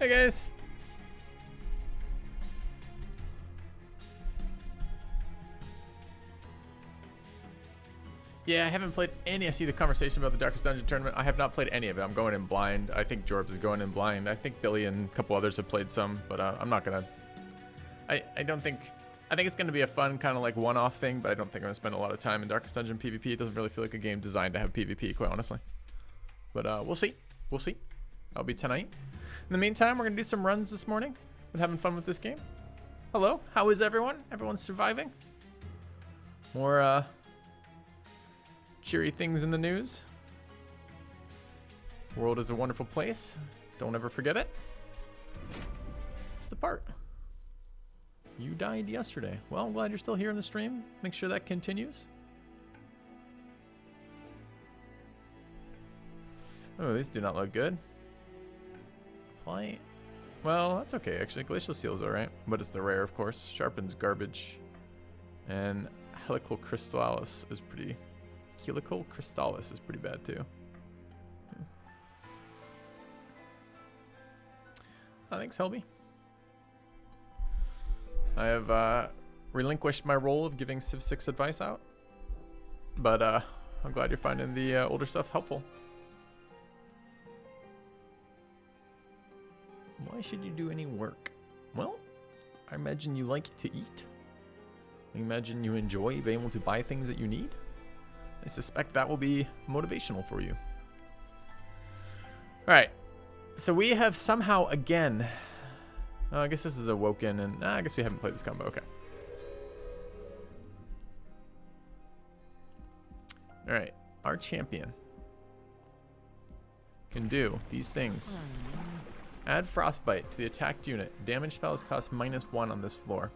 Hey guys. Yeah, I haven't played any. I see the conversation about the Darkest Dungeon tournament. I have not played any of it. I'm going in blind. I think Jorbs is going in blind. I think Billy and a couple others have played some, but I'm not gonna. I don't think. I think it's gonna be a fun kind of like one-off thing, but I don't think I'm gonna spend a lot of time in Darkest Dungeon PvP. It doesn't really feel like a game designed to have PvP, quite honestly. But we'll see. We'll see. That'll be tonight. In the meantime, we're gonna do some runs this morning. Been having fun with this game. Hello, how is everyone? Everyone's surviving. More cheery things in the news. World is a wonderful place. Don't ever forget it. Let's depart. You died yesterday. Well, I'm glad you're still here in the stream. Make sure that continues. Oh, these do not look good. Flight. Well, that's okay, actually. Glacial Seal is alright, but it's the rare, of course. Sharpen's garbage. And Helical Crystallis is pretty... Helical Crystallis is pretty bad, too. Thanks, Helby. I have relinquished my role of giving Civ 6 advice out. But I'm glad you're finding the older stuff helpful. Why should you do any work? Well, I imagine you like to eat. I imagine you enjoy being able to buy things that you need. I suspect that will be motivational for you. Alright. So we have somehow again... I guess this is Awoken, and I guess we haven't played this combo. Okay. Alright. Our champion can do these things. Add Frostbite to the attacked unit. Damage spells cost -1 on this floor.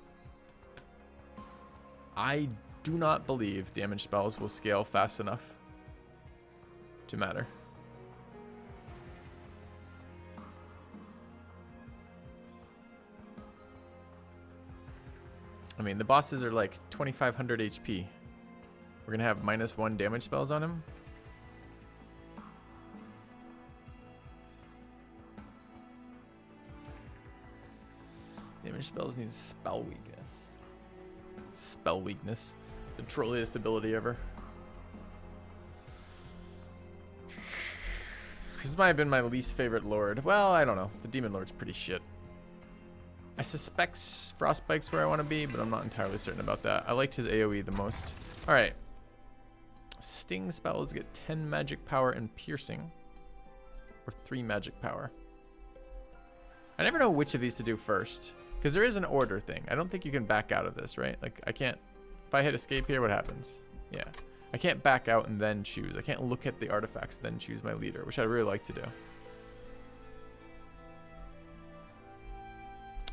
I do not believe damage spells will scale fast enough to matter. I mean, the bosses are like 2500 HP. We're going to have -1 damage spells on him. Damage spells need spell weakness. Spell weakness. The trolliest ability ever. This might have been my least favorite lord. Well, I don't know. The demon lord's pretty shit. I suspect Frostbite's where I want to be, but I'm not entirely certain about that. I liked his AoE the most. Alright. Sting spells get 10 magic power and piercing. Or 3 magic power. I never know which of these to do first. Because there is an order thing. I don't think you can back out of this, right? Like, I can't... If I hit escape here, what happens? Yeah. I can't back out and then choose. I can't look at the artifacts then choose my leader, which I'd really like to do.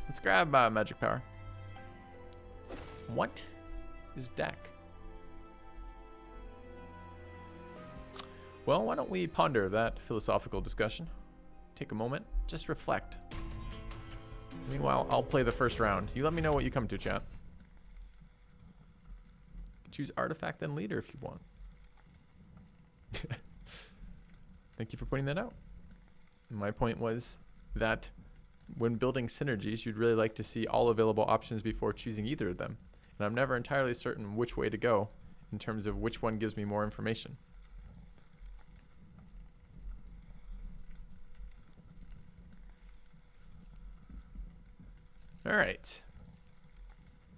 Let's grab magic power. What is deck? Well, why don't we ponder that philosophical discussion? Take a moment. Just reflect. Meanwhile, I'll play the first round. You let me know what you come to, chat. Choose artifact then leader if you want. Thank you for pointing that out. My point was that when building synergies, you'd really like to see all available options before choosing either of them. And I'm never entirely certain which way to go in terms of which one gives me more information. All right.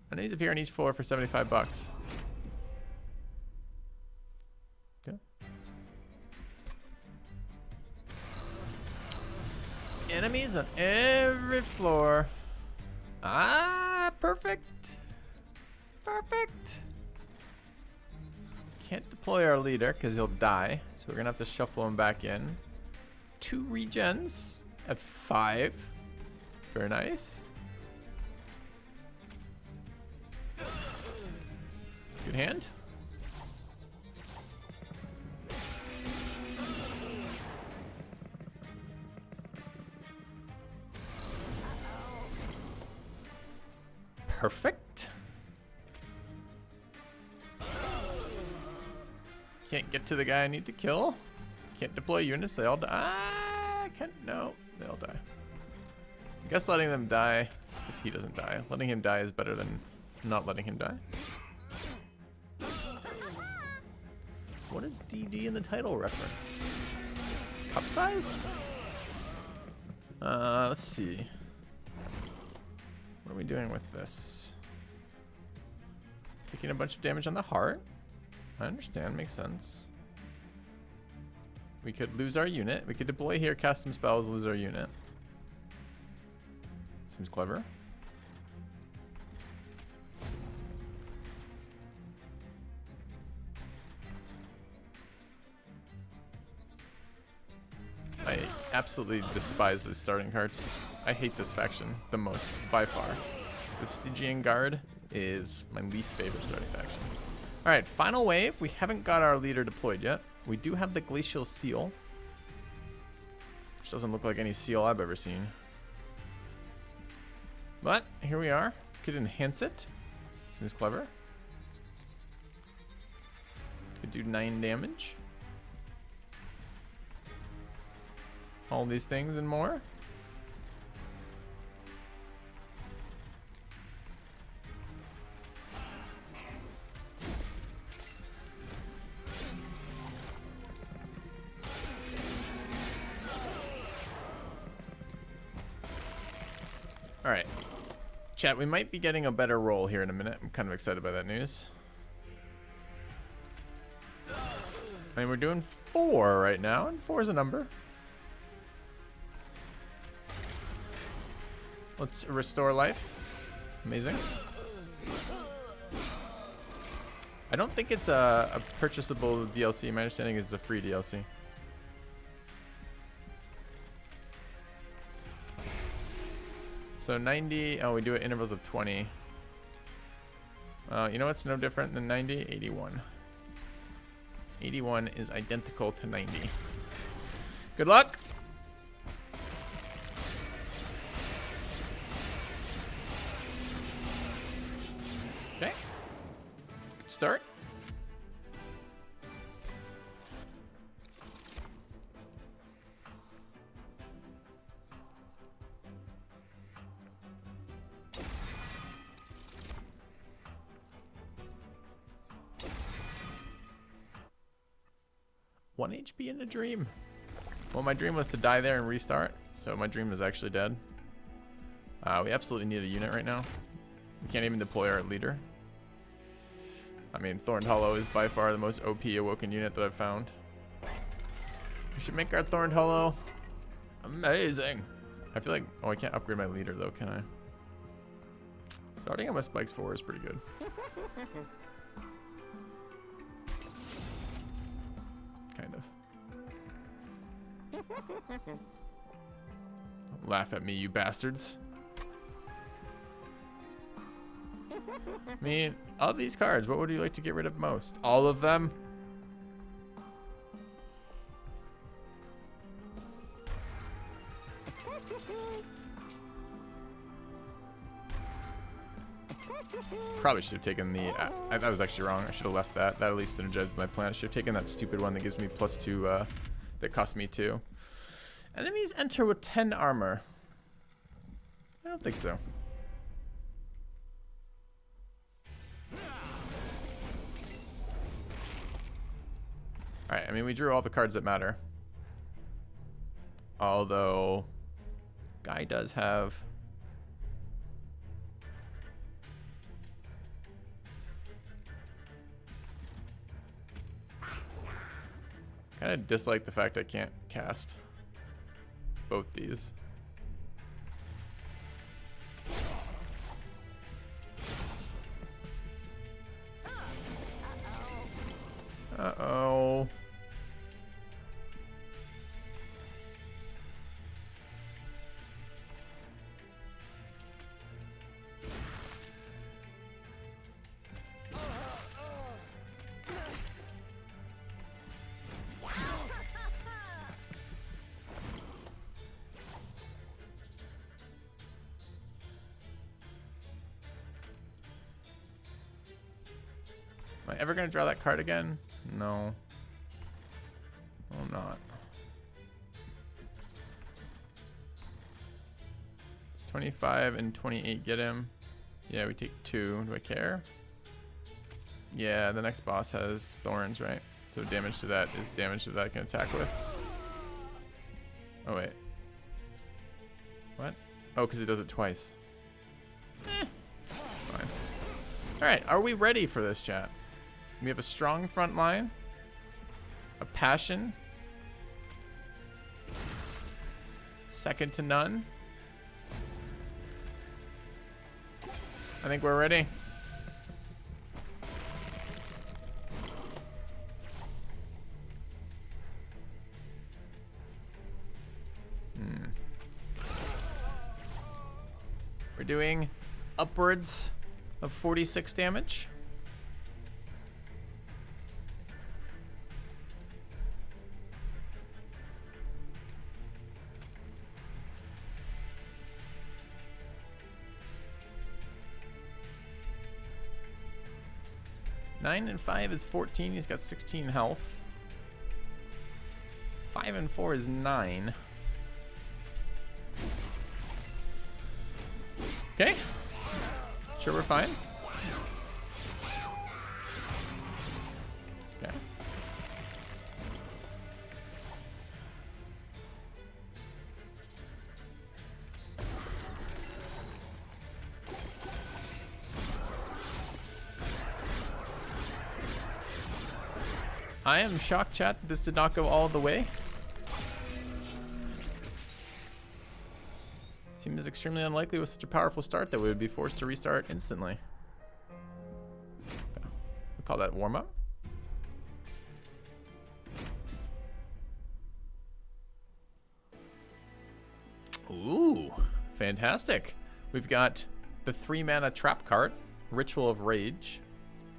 And these appear on each floor for 75 bucks. Okay. Enemies on every floor. Ah, perfect. Perfect. Can't deploy our leader because he'll die. So we're going to have to shuffle him back in. 2 regens at 5. Very nice. Good hand. Perfect. Can't get to the guy I need to kill. Can't deploy units. They all die. Ah, can't. No, they all die. I guess letting them die, because he doesn't die. Letting him die is better than not letting him die. What is DD in the title reference? Cup size? Let's see. What are we doing with this? Taking a bunch of damage on the heart. I understand, makes sense. We could lose our unit. We could deploy here, cast some spells, lose our unit. Seems clever. I absolutely despise the starting cards. I hate this faction the most, by far. The Stygian Guard is my least favorite starting faction. Alright, final wave. We haven't got our leader deployed yet. We do have the Glacial Seal, which doesn't look like any seal I've ever seen. But here we are. Could enhance it. Seems clever. Could do 9 damage. All these things and more. All right, chat, we might be getting a better roll here in a minute. I'm kind of excited by that news. I mean, we're doing 4 right now, and 4 is a number. Let's restore life. Amazing. I don't think it's a purchasable DLC. My understanding is it's a free DLC. So 90, oh, we do it intervals of 20. You know what's no different than 90? 81. 81 is identical to 90. Good luck. Okay. Good start. One HP in a dream. Well, my dream was to die there and restart, so my dream is actually dead. We absolutely need a unit right now. We can't even deploy our leader. I mean, Thorned Hollow is by far the most OP awoken unit that I've found. We should make our Thorned Hollow amazing. I feel like, oh, I can't upgrade my leader though, can I? Starting on my spikes 4 is pretty good. Kind of. Don't laugh at me, you bastards. I mean, of these cards, what would you like to get rid of most? All of them? Probably should have taken the... that was actually wrong. I should have left that. That at least synergizes my plan. I should have taken that stupid one that gives me +2, that cost me 2. Enemies enter with 10 armor. I don't think so. Alright, I mean, we drew all the cards that matter. Although, Guy does have... kind of dislike the fact I can't cast both these. Uh-oh. Am I ever going to draw that card again? No. I'm not. 25 and 28 get him. Yeah, we take 2. Do I care? Yeah, the next boss has thorns, right? So damage to that is damage that I can attack with. Oh, wait. What? Oh, because it does it twice. It's fine. Alright, are we ready for this, chat? We have a strong front line. A passion. Second to none. I think we're ready. We're doing upwards of 46 damage. Nine and 5 is 14. He's got 16 health. 5 and 4 is 9. Okay. Sure, we're fine. Okay. I am shocked, chat, that this did not go all the way. Seems extremely unlikely with such a powerful start that we would be forced to restart instantly. Okay. We'll call that warm-up. Ooh, fantastic. We've got the 3-mana trap card, Ritual of Rage.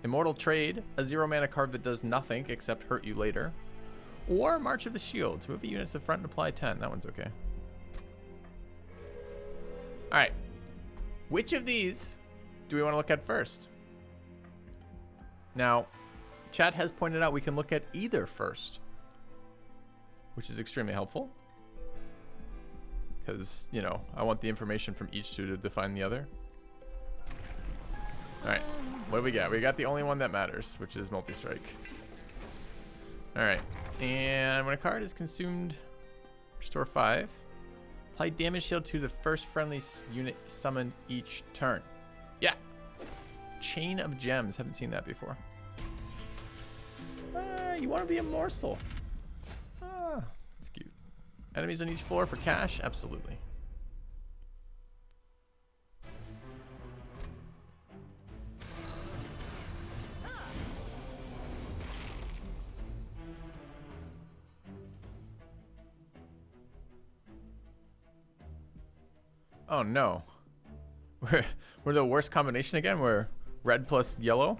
Immortal Trade, a 0-mana card that does nothing except hurt you later. Or March of the Shields, move a unit to the front and apply 10. That one's okay. Alright. Which of these do we want to look at first? Now, chat has pointed out we can look at either first, which is extremely helpful. Because, you know, I want the information from each two to define the other. Alright. What do we got? We got the only one that matters, which is multi-strike. Alright. And when a card is consumed, restore 5. Apply damage shield to the first friendly unit summoned each turn. Yeah. Chain of Gems. Haven't seen that before. You want to be a morsel. That's cute. Enemies on each floor for cash? Absolutely. Oh no. We're the worst combination again? We're red plus yellow?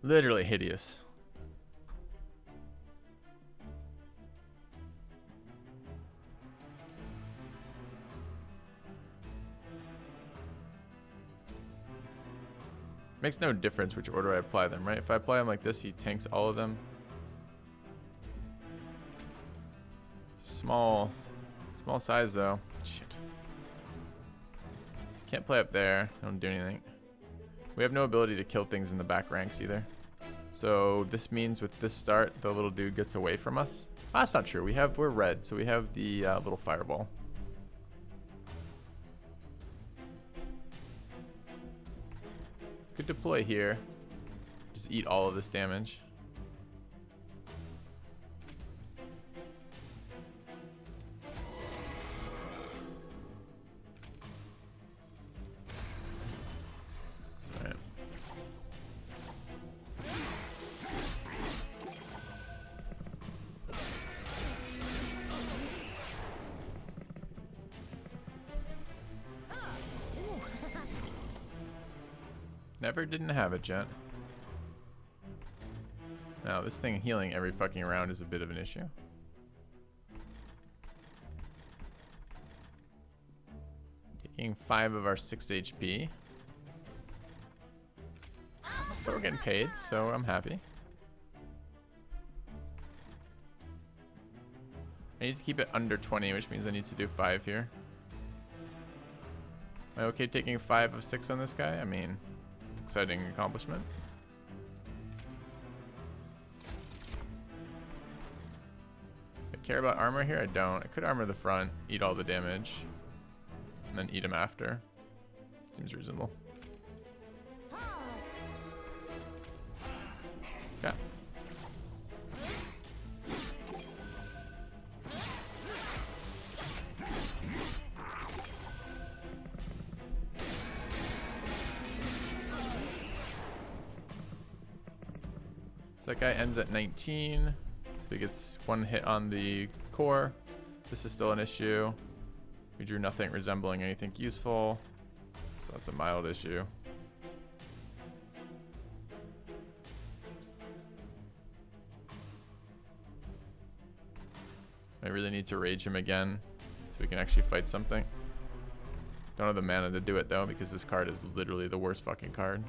Literally hideous. Makes no difference which order I apply them, right? If I apply them like this, he tanks all of them. Small size though. Shit. Can't play up there. Don't do anything. We have no ability to kill things in the back ranks either. So this means with this start, the little dude gets away from us. That's not true. We're red, so we have the little fireball. Could deploy here. Just eat all of this damage. Alright. Never didn't have it yet. Now this thing healing every fucking round is a bit of an issue. Taking 5 of our 6 HP. But we're getting paid, so I'm happy. I need to keep it under 20, which means I need to do 5 here. Am I okay taking 5 of 6 on this guy? I mean, it's an exciting accomplishment. I care about armor here? I don't. I could armor the front, eat all the damage, and then eat him after. Seems reasonable. Yeah. So that guy ends at 19. So he gets 1 hit on the core. This is still an issue. We drew nothing resembling anything useful. So that's a mild issue. I really need to rage him again so we can actually fight something. Don't have the mana to do it though because this card is literally the worst fucking card.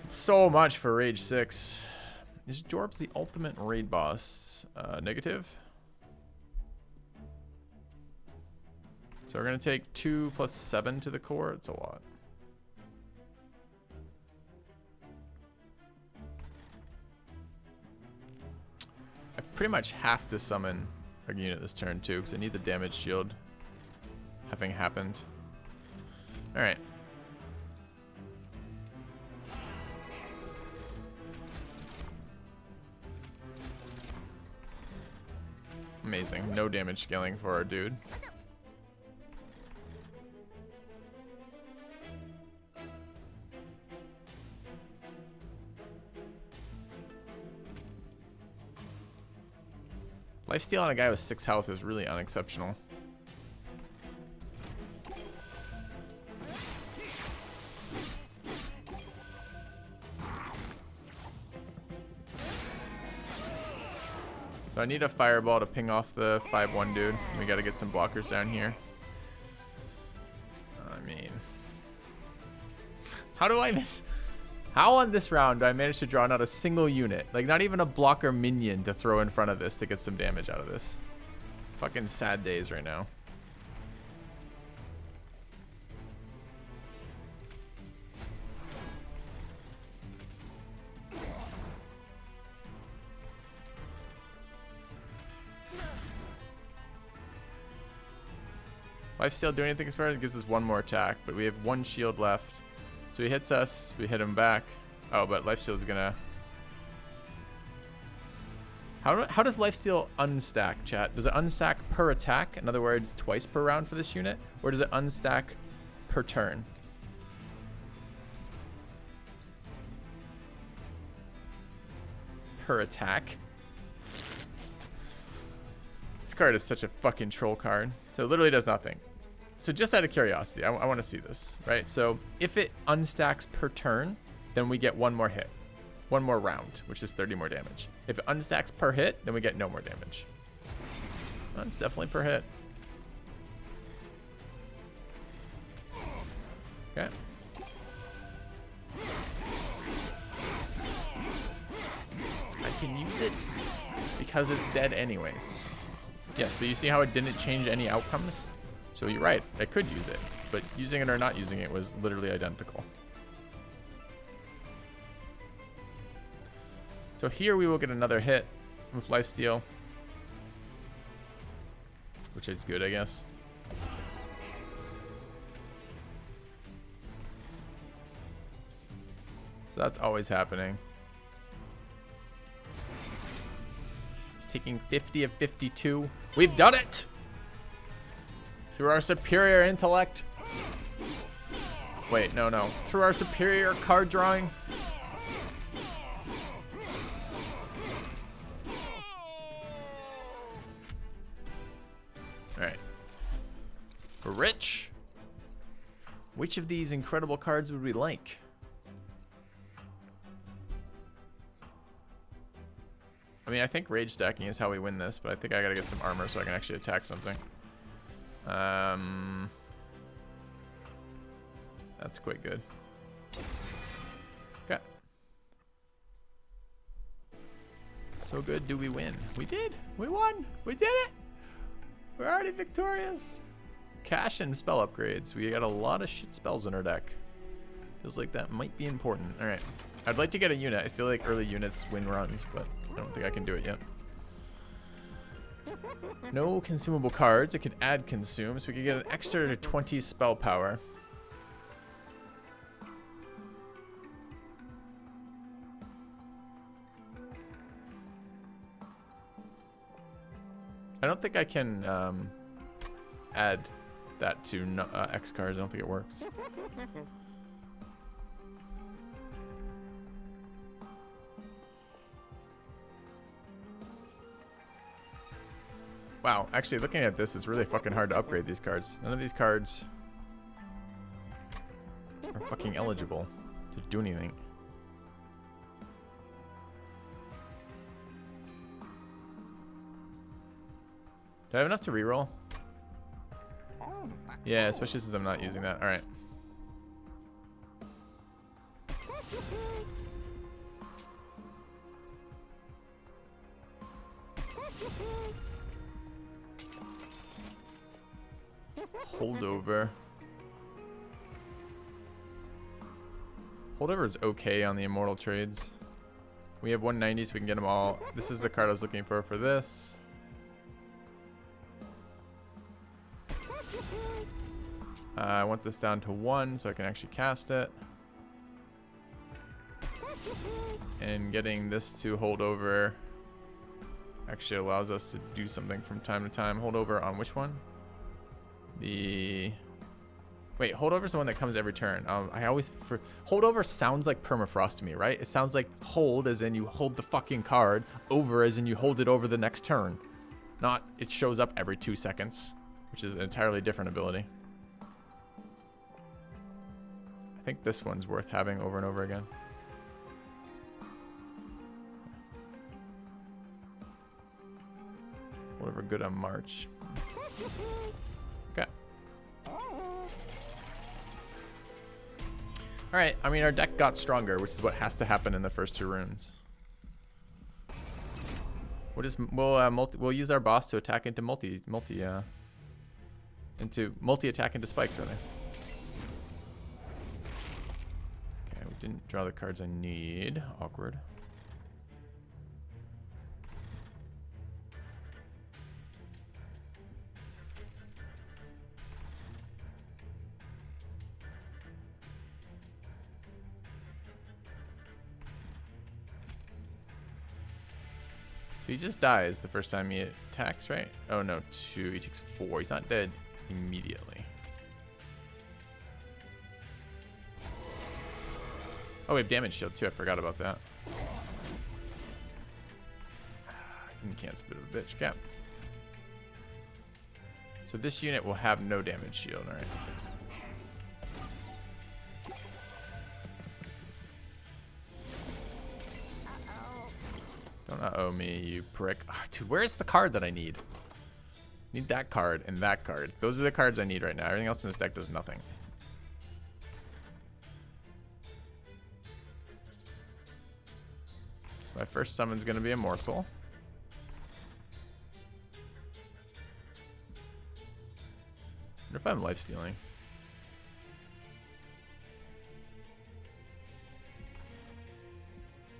It's so much for Rage 6. Is Jorbs the ultimate raid boss? Negative. So we're going to take 2 plus 7 to the core. It's a lot. I pretty much have to summon a unit this turn too because I need the damage shield having happened. Alright. Amazing. No damage scaling for our dude. Lifesteal on a guy with 6 health is really unexceptional. So I need a fireball to ping off the 5-1 dude. We gotta get some blockers down here. I mean... How do I miss... How on this round do I manage to draw not a single unit? Like, not even a blocker minion to throw in front of this to get some damage out of this. Fucking sad days right now. Lifesteal do anything as far as it gives us 1 more attack, but we have 1 shield left. So he hits us, we hit him back. Oh, but Lifesteal's gonna... How does Lifesteal unstack, chat? Does it unstack per attack? In other words, twice per round for this unit? Or does it unstack per turn? Per attack? This card is such a fucking troll card. So it literally does nothing. So just out of curiosity, I want to see this, right? So if it unstacks per turn, then we get 1 more hit. 1 more round, which is 30 more damage. If it unstacks per hit, then we get no more damage. That's definitely per hit. Okay. I can use it because it's dead anyways. Yes, but you see how it didn't change any outcomes? So you're right, I could use it, but using it or not using it was literally identical. So here we will get another hit with Lifesteal, which is good, I guess. So that's always happening. He's taking 50 of 52. We've done it! Through our superior intellect. Wait, no. Through our superior card drawing. Alright. We're rich. Which of these incredible cards would we like? I mean, I think rage stacking is how we win this, but I think I gotta get some armor so I can actually attack something. That's quite good. Okay. So good, do we win? We did! We won! We did it! We're already victorious! Cash and spell upgrades. We got a lot of shit spells in our deck. Feels like that might be important. All right. I'd like to get a unit. I feel like early units win runs, but I don't think I can do it yet. No consumable cards. I could add consume, so we could get an extra 20 spell power. I don't think I can add that to X cards. I don't think it works. Wow, actually looking at this, it's really fucking hard to upgrade these cards. None of these cards are fucking eligible to do anything. Do I have enough to reroll? Yeah, especially since I'm not using that. All right. Holdover. Holdover is okay on the immortal trades. We have 190, so we can get them all. This is the card I was looking for this. I want this down to 1 so I can actually cast it. And getting this to hold over actually allows us to do something from time to time. Hold over on which one? Wait, holdover is the one that comes every turn. Holdover sounds like permafrost to me, right? It sounds like hold as in you hold the fucking card, over as in you hold it over the next turn. Not it shows up every 2 seconds, which is an entirely different ability. I think this one's worth having over and over again. Whatever good on March. Okay. Alright, I mean our deck got stronger, which is what has to happen in the first 2 runes. We'll use our boss to attack into multi-attack into spikes, rather. Okay, we didn't draw the cards I need. Awkward. So he just dies the first time he attacks, right? Oh no, 2. He takes 4. He's not dead immediately. Oh, we have damage shield too. I forgot about that. You can't spit of a bitch. Cap. So this unit will have no damage shield, alright. Don't uh-oh me, you prick. Oh, dude, where's the card that I need? Need that card and that card. Those are the cards I need right now. Everything else in this deck does nothing. So my first summon's going to be a morsel. I wonder if I'm lifestealing.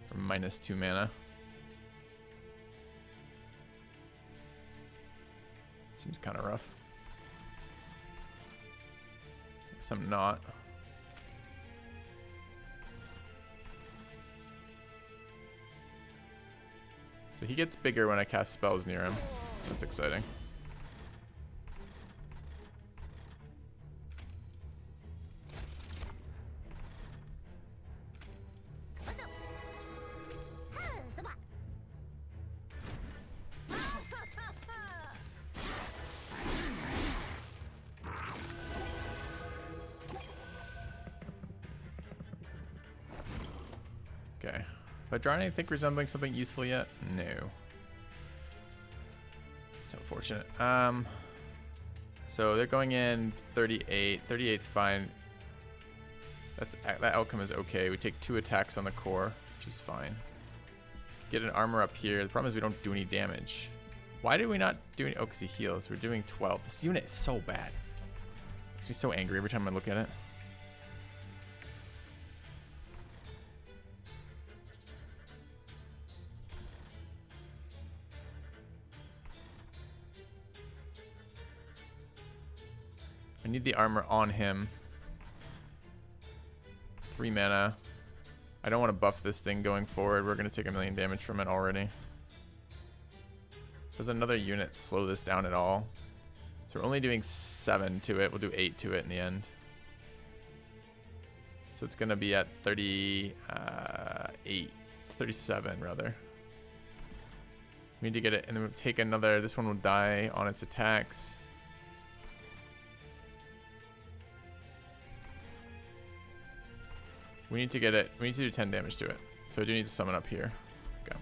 For -2 mana. Seems kind of rough. Guess I'm not. So he gets bigger when I cast spells near him. So that's exciting. Okay. Have I drawn anything resembling something useful yet? No. It's unfortunate. So they're going in 38. 38's fine. That outcome is okay. We take 2 attacks on the core, which is fine. Get an armor up here. The problem is we don't do any damage. Why did we not do any? Oh, because he heals. We're doing 12. This unit is so bad. Makes me so angry every time I look at it. I need the armor on him. 3 mana. I don't want to buff this thing going forward. We're going to take 1,000,000 damage from it already. Does another unit slow this down at all? So we're only doing 7 to it. We'll do 8 to it in the end. So it's going to be at 38, 37 rather. We need to get it, and then we'll take another. This one will die on its attacks. We need to get it. We need to do 10 damage to it. So I do need to summon up here. Go.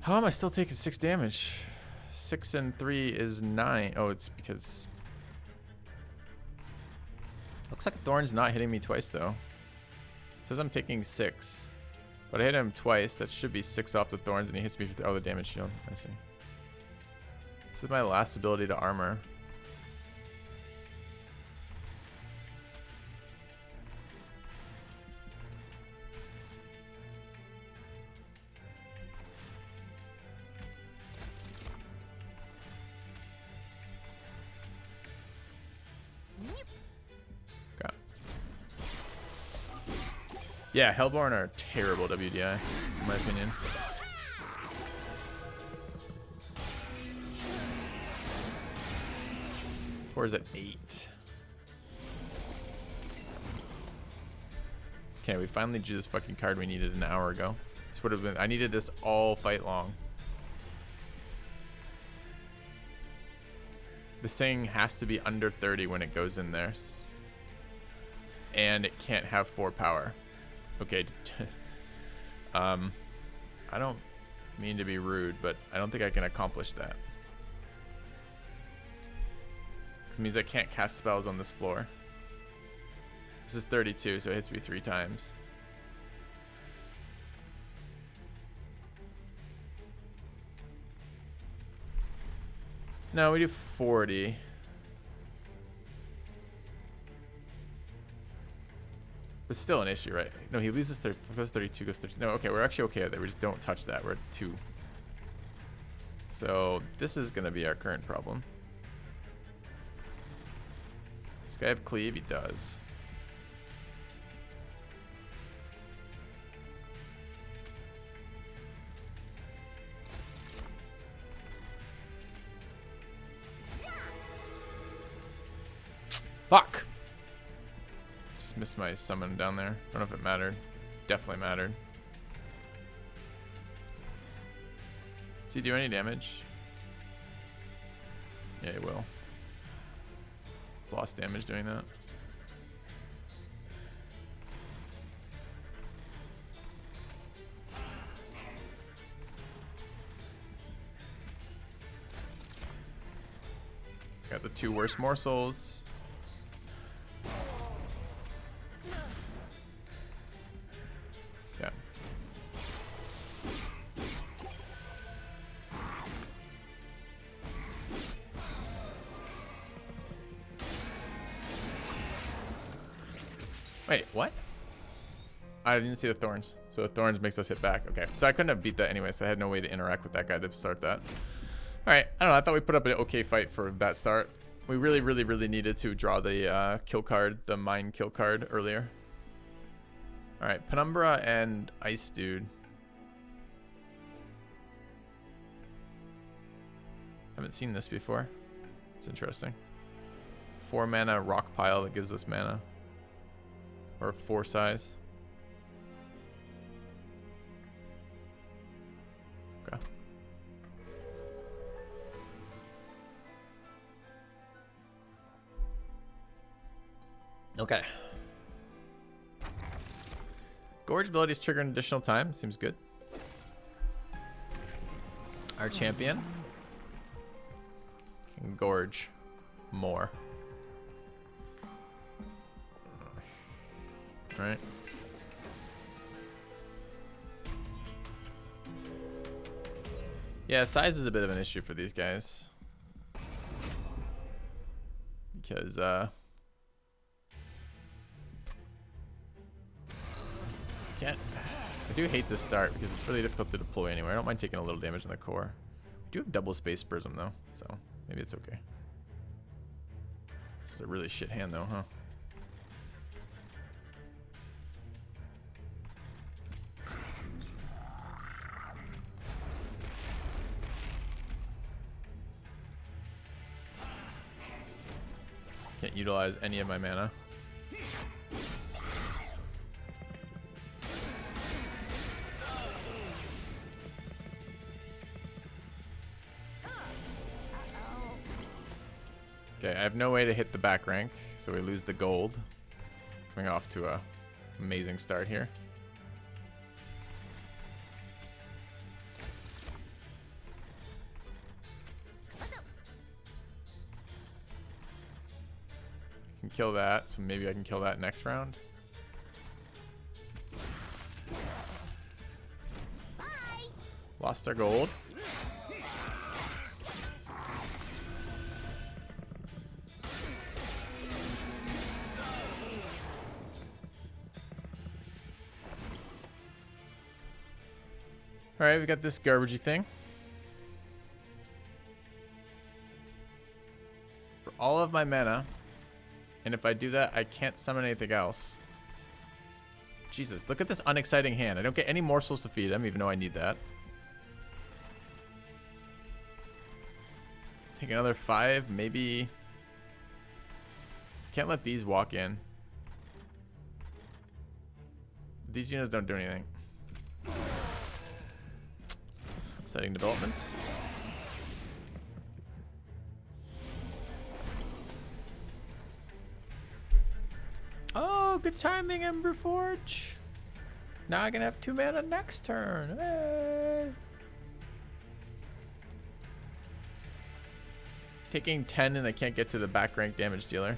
How am I still taking 6 damage? 6 and 3 is 9. Oh, it's because... Looks like Thorn's not hitting me twice, though. It says I'm taking 6. But I hit him twice. That should be 6 off the Thorns, and he hits me with the other damage shield. I see. This is my last ability to armor. Yeah, Hellborn are terrible WDI, in my opinion. Or is it 8? Okay, we finally drew this fucking card we needed an hour ago. This would have been... I needed this all fight long. This thing has to be under 30 when it goes in there. And it can't have 4 power. Okay. I don't mean to be rude, but I don't think I can accomplish that. It means I can't cast spells on this floor. This is 32, so it hits me 3 times. No, we do 40. It's still an issue, right? No, he loses 30, goes 32, goes 30. No, okay, we're actually okay with it. We just don't touch that. We're at 2. So this is going to be our current problem. Does this guy have cleave? He does. Fuck! Missed my summon down there. Don't know if it mattered. Definitely mattered. Does he do any damage? Yeah, he will. It's lost damage doing that. Got the 2 worst morsels. Yeah. Wait, what? I didn't see the thorns. So the thorns makes us hit back. Okay, so I couldn't have beat that anyway, so I had no way to interact with that guy to start that. All right, I don't know. I thought we put up an okay fight for that start. We really needed to draw the kill card, the mine kill card earlier. All right, Penumbra and Ice Dude. Haven't seen this before. It's interesting. 4 mana rock pile that gives us mana. Or 4 size. Okay. Okay. Gorge abilities trigger an additional time. Seems good. Our champion. can gorge more. Right. Yeah, size is a bit of an issue for these guys. Because, can't. I do hate this start because it's really difficult to deploy anywhere. I don't mind taking a little damage on the core. We do have double space prism though, so maybe it's okay. This is a really shit hand though, huh? Can't utilize any of my mana. Okay, I have no way to hit the back rank, so we lose the gold. Coming off to a amazing start here. Can kill that, so maybe I can kill that next round. Bye. Lost our gold. Alright, we got this garbagey thing. For all of my mana, and if I do that, I can't summon anything else. Jesus, look at this unexciting hand. I don't get any morsels to feed him, even though I need that. Take another 5, maybe. Can't let these walk in. These units don't do anything. Exciting developments. Oh, good timing, Ember Forge. Now I can have 2 mana next turn. Hey. Taking 10 and I can't get to the back rank damage dealer.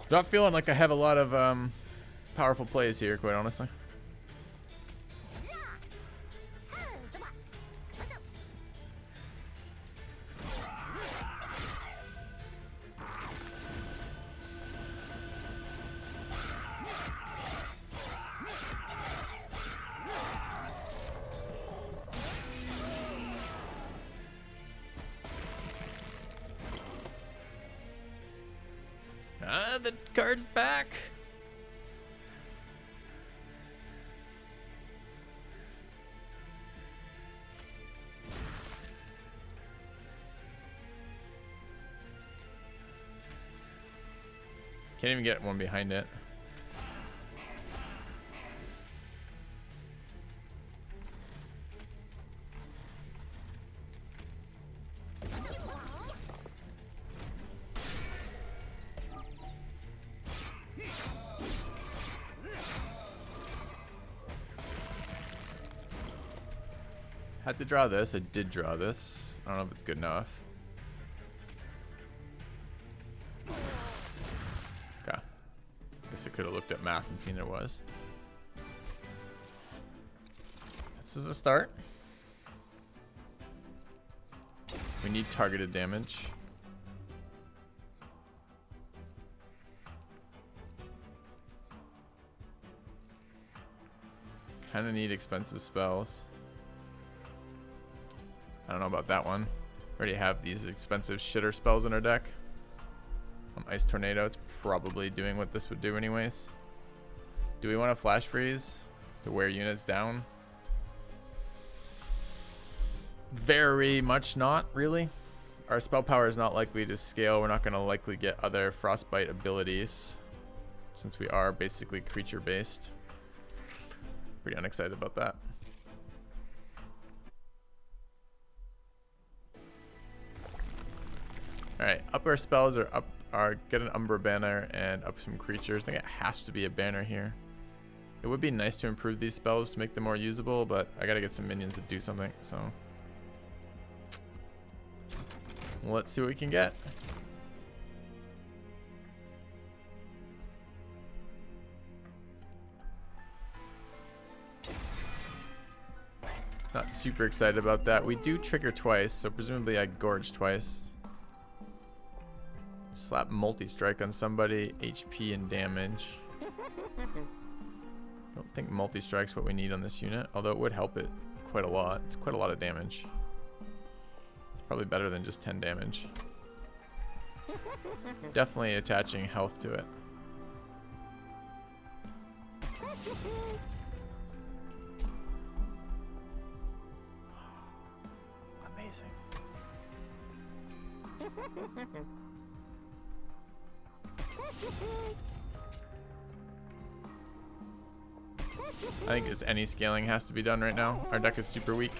Not feeling like I have a lot of powerful plays here, quite honestly. The card's back. Can't even get one behind it. Had to draw this. I did draw this. I don't know if it's good enough. Okay. Guess I could have looked at math and seen it was. This is a start. We need targeted damage. Kind of need expensive spells. I don't know about that one. Already have these expensive shitter spells in our deck. Ice Tornado, it's probably doing what this would do anyways. Do we want to flash freeze to wear units down? Very much not, really. Our spell power is not likely to scale. We're not going to likely get other frostbite abilities. since we are basically creature based. Pretty unexcited about that. Alright, up our spells are get an Umbra banner and up some creatures. I think it has to be a banner here. It would be nice to improve these spells to make them more usable, but I gotta get some minions to do something, so let's see what we can get. Not super excited about that. We do trigger twice, so presumably I gorge twice. Slap multi-strike on somebody, HP and damage. I don't think multi-strike's what we need on this unit, although it would help it quite a lot. It's quite a lot of damage. It's probably better than just 10 damage. Definitely attaching health to it. Amazing. I think just any scaling has to be done right now. Our deck is super weak.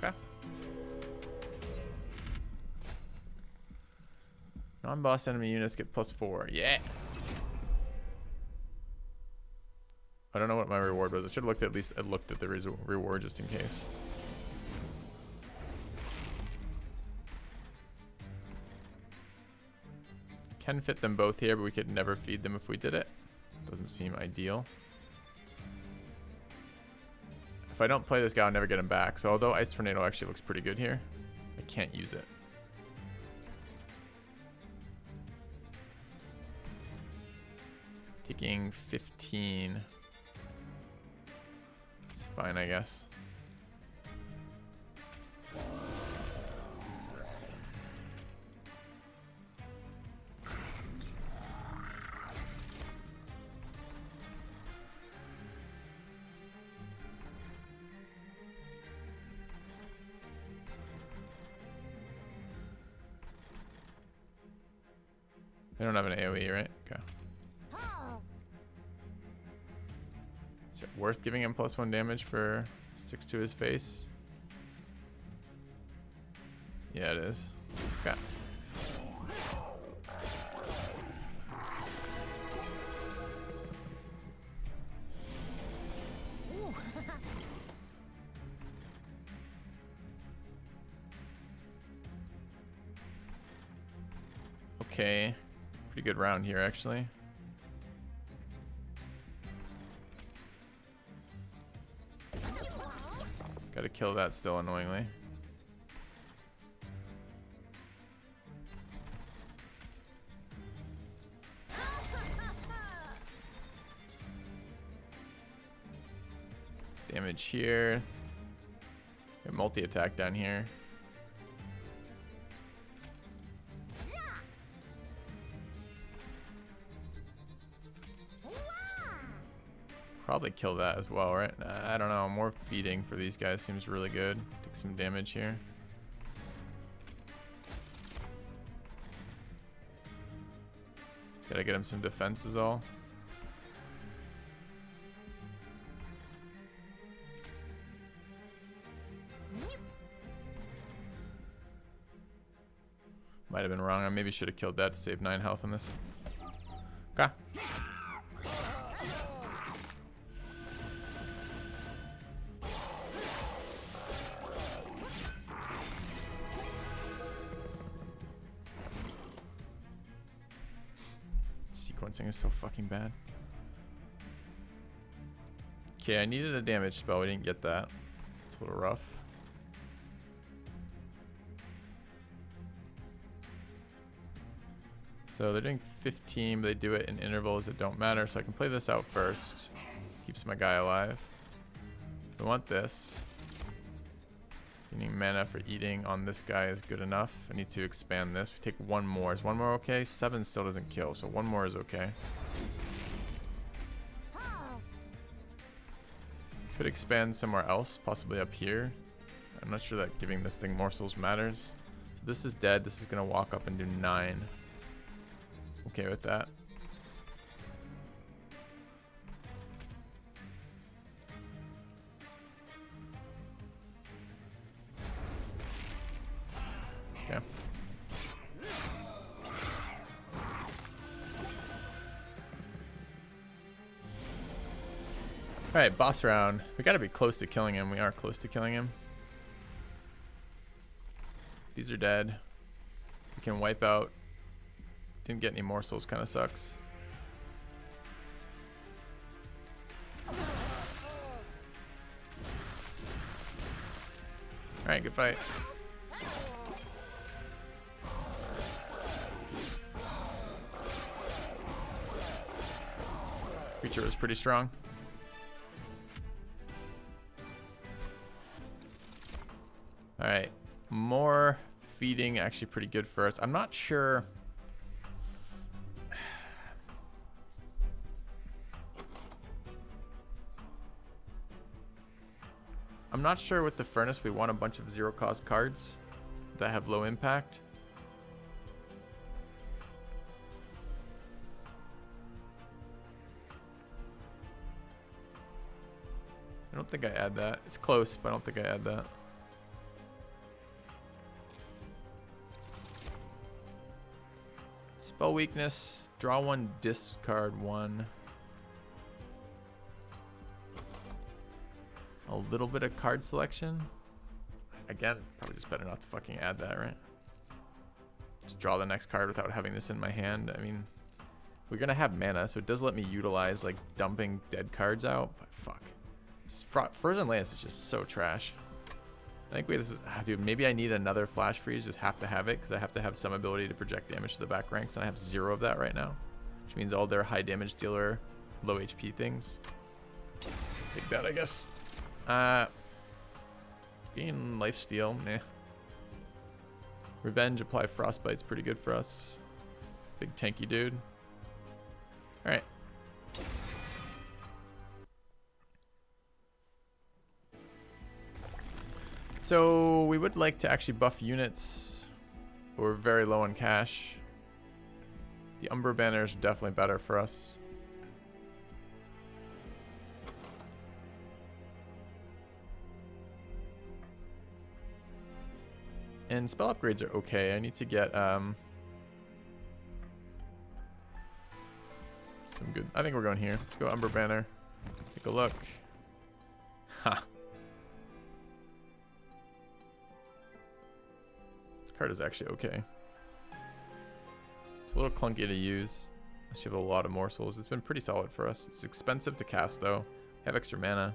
Okay. Non-boss enemy units get +4. Yeah. I don't know what my reward was. I should have looked at least looked at the reward just in case. Can fit them both here, but we could never feed them if we did it. Doesn't seem ideal. If I don't play this guy, I'll never get him back. So although Ice Tornado actually looks pretty good here, I can't use it. Taking 15. It's fine, I guess. They don't have an AoE, right? Okay. Is it worth giving him +1 damage for 6 to his face? Yeah, it is. Okay. Okay. Pretty good round here, actually. Gotta kill that still, annoyingly. Damage here. Get multi-attack down here. Probably kill that as well, right? I don't know. More feeding for these guys seems really good. Take some damage here. Just gotta get him some defense is all. Might have been wrong. I maybe should have killed that to save 9 health on this. Okay. Sequencing is so fucking bad. Okay, I needed a damage spell. We didn't get that. It's a little rough. So they're doing 15, but they do it in intervals that don't matter. So I can play this out first. Keeps my guy alive. We want this. Gaining mana for eating on this guy is good enough. I need to expand this. We take 1 more. Is 1 more okay? 7 still doesn't kill, so 1 more is okay. Could expand somewhere else, possibly up here. I'm not sure that giving this thing morsels matters. So So this is dead. This is going to walk up and do 9. Okay with that. Okay. Alright, boss round. We gotta be close to killing him. We are close to killing him. These are dead. We can wipe out. Didn't get any morsels, kinda sucks. Alright, good fight. Creature was pretty strong. Alright, more feeding, actually pretty good for us. I'm not sure. I'm not sure with the furnace we want a bunch of zero cost cards that have low impact. I don't think I add that. It's close, but I don't think I add that. Spell weakness, draw 1, discard 1. A little bit of card selection. Again, probably just better not to fucking add that, right? Just draw the next card without having this in my hand. I mean, we're gonna have mana, so it does let me utilize like dumping dead cards out, but fuck. Just Frozen Lance is just so trash. I think this is, dude, maybe I need another flash freeze, just have to have it, because I have to have some ability to project damage to the back ranks, and I have 0 of that right now. Which means all their high damage dealer, low HP things. Take that, I guess. Gain lifesteal, meh. Revenge, apply frostbite's pretty good for us. Big tanky dude. Alright. So we would like to actually buff units, but we're very low on cash. The Umber banner is definitely better for us. And spell upgrades are okay. I need to get some good. I think we're going here. Let's go Umber banner. Take a look. Ha. Card is actually okay. It's a little clunky to use unless you have a lot of morsels. It's been pretty solid for us. It's expensive to cast though. Have extra mana.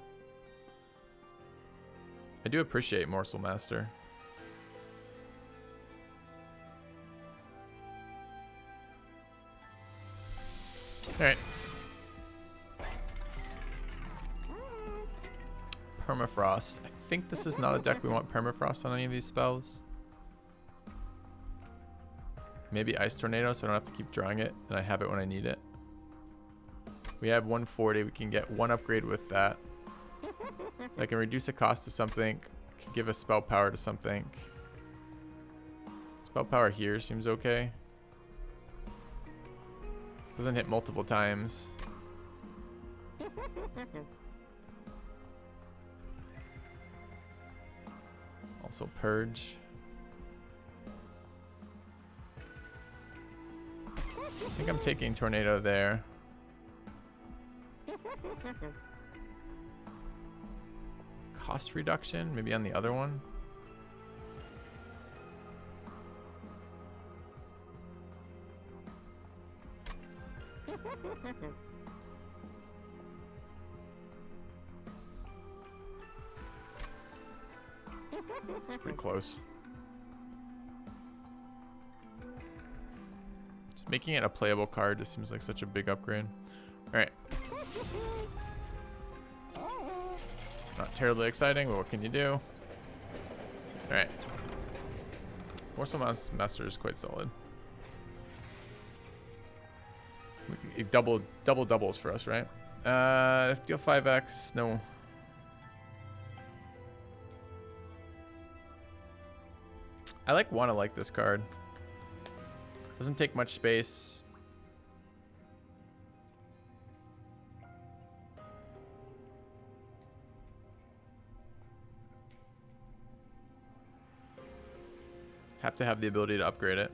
I do appreciate Morsel Master. Alright. Permafrost. I think this is not a deck we want Permafrost on any of these spells. Maybe Ice Tornado so I don't have to keep drawing it and I have it when I need it. We have 140. We can get 1 upgrade with that. So I can reduce the cost of something. Can give a spell power to something. Spell power here seems okay. Doesn't hit multiple times. Also Purge. I think I'm taking Tornado there. Cost reduction, maybe on the other one. It's pretty close. Just making it a playable card just seems like such a big upgrade. Alright. Not terribly exciting, but what can you do? Alright. Morsel Master is quite solid. Doubles for us, right? Deal 5x, no. I want to like this card. Doesn't take much space. Have to have the ability to upgrade it.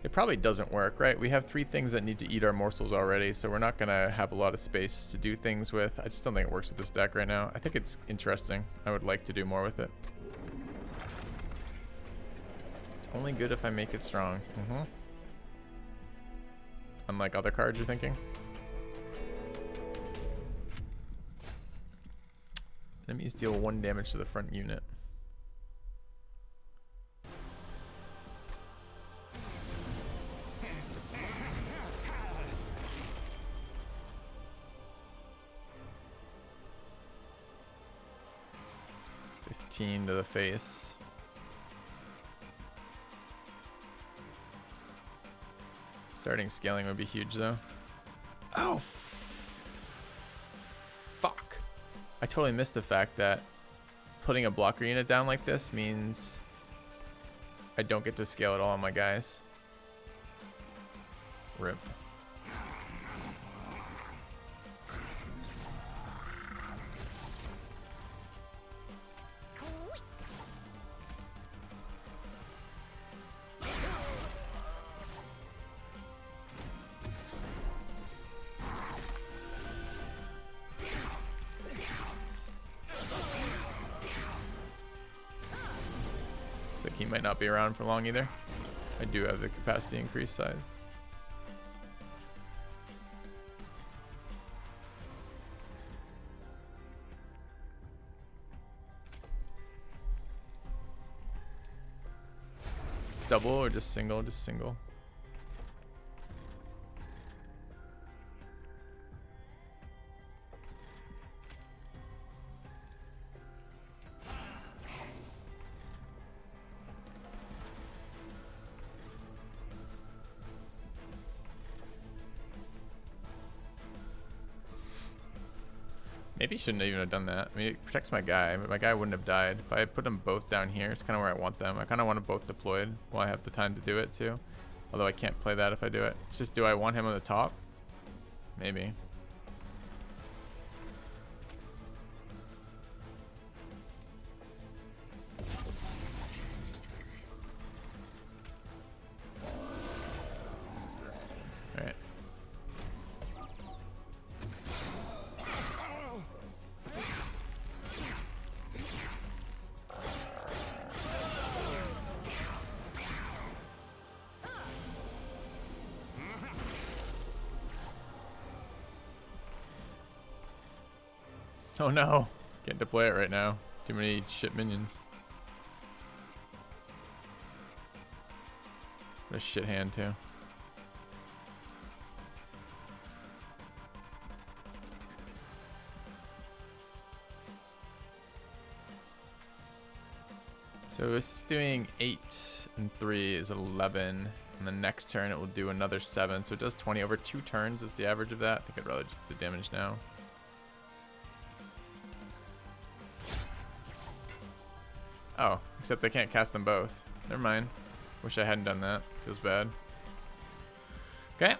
It probably doesn't work, right? We have 3 things that need to eat our morsels already, so we're not going to have a lot of space to do things with. I just don't think it works with this deck right now. I think it's interesting. I would like to do more with it. It's only good if I make it strong. Unlike other cards, you're thinking? Enemies deal 1 damage to the front unit. To the face. Starting scaling would be huge though. Oh, fuck. I totally missed the fact that putting a blocker unit down like this means I don't get to scale at all on my guys. Rip. He might not be around for long either. I do have the capacity increase size. It's double or just single? Just single. Maybe shouldn't even have done that. I mean, it protects my guy, but my guy wouldn't have died. If I had put them both down here, it's kind of where I want them. I kind of want them both deployed while I have the time to do it too. Although I can't play that if I do it. It's just, do I want him on the top? Maybe. Alright. Oh no, can't deploy it right now. Too many shit minions. What a shit hand too. So it's doing 8 and 3 is 11. And the next turn it will do another 7. So it does 20 over 2 turns is the average of that. I think I'd rather just do the damage now. Oh, except they can't cast them both. Never mind. Wish I hadn't done that. Feels bad. Okay.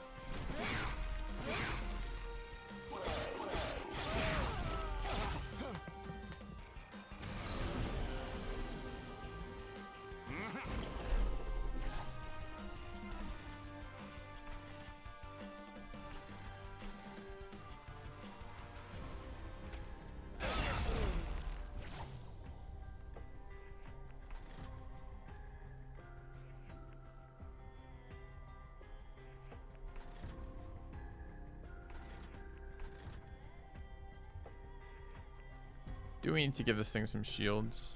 Do we need to give this thing some shields?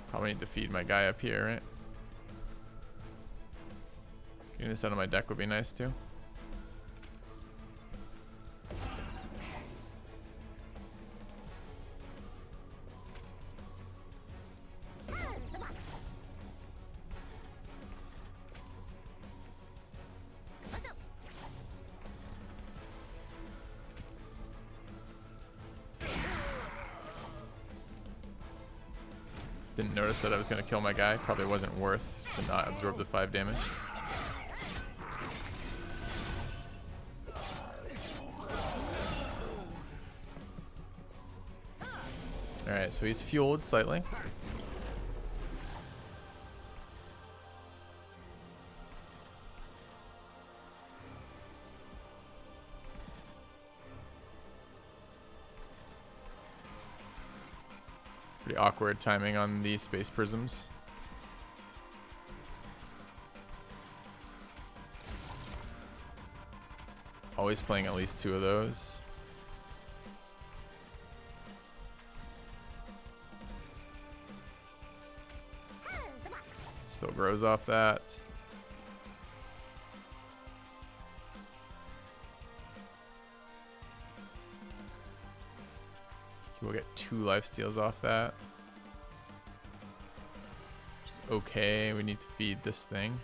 Probably need to feed my guy up here, right? Getting this out of my deck would be nice too. Didn't notice that I was going to kill my guy. Probably wasn't worth to not absorb the 5 damage. Alright, so he's fueled slightly. Pretty awkward timing on the space prisms. Always playing at least 2 of those. Still grows off that. We'll get 2 lifesteals off that. Which is okay. We need to feed this thing.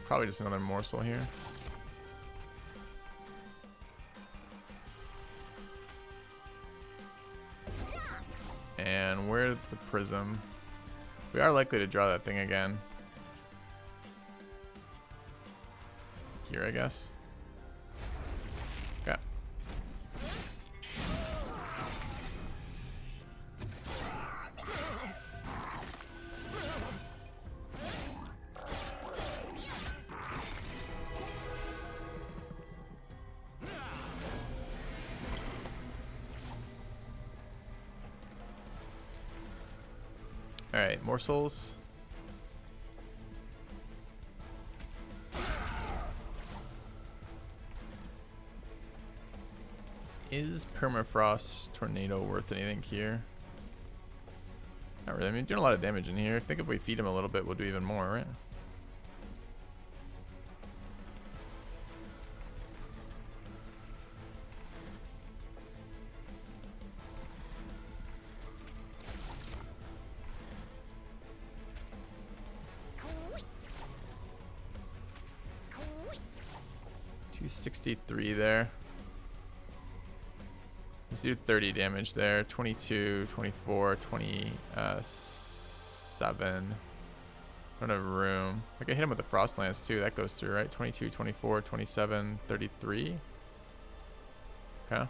Probably just another morsel here. And where's the prism? We are likely to draw that thing again. Here, I guess. Okay. Alright, morsels. Is Permafrost Tornado worth anything here? Not really. I mean, doing a lot of damage in here. I think if we feed him a little bit, we'll do even more, right? $263 there. Let's do 30 damage there. 22, 24, 27. Don't have room. I can hit him with the Frost Lance too. That goes through, right? 22, 24, 27, 33. Okay.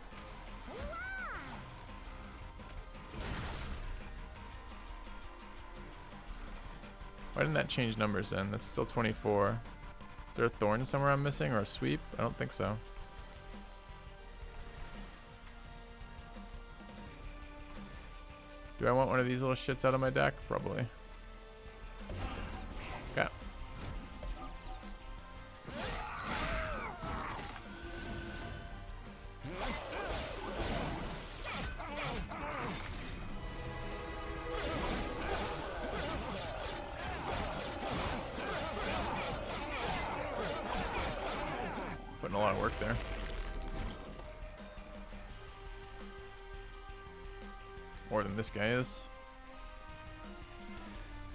Why didn't that change numbers then? That's still 24. Is there a thorn somewhere I'm missing or a sweep? I don't think so. Do I want one of these little shits out of my deck? Probably. Okay. Putting a lot of work there. More than this guy is.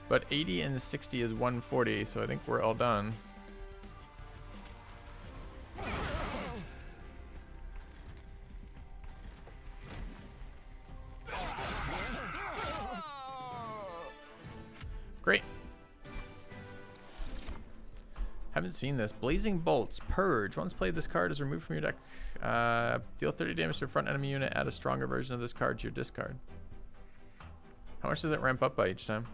But 80 and 60 is 140, so I think we're all done. Great. Haven't seen this. Blazing Bolts. Purge. Once played, this card is removed from your deck. Deal 30 damage to a front enemy unit. Add a stronger version of this card to your discard. How much does it ramp up by each time?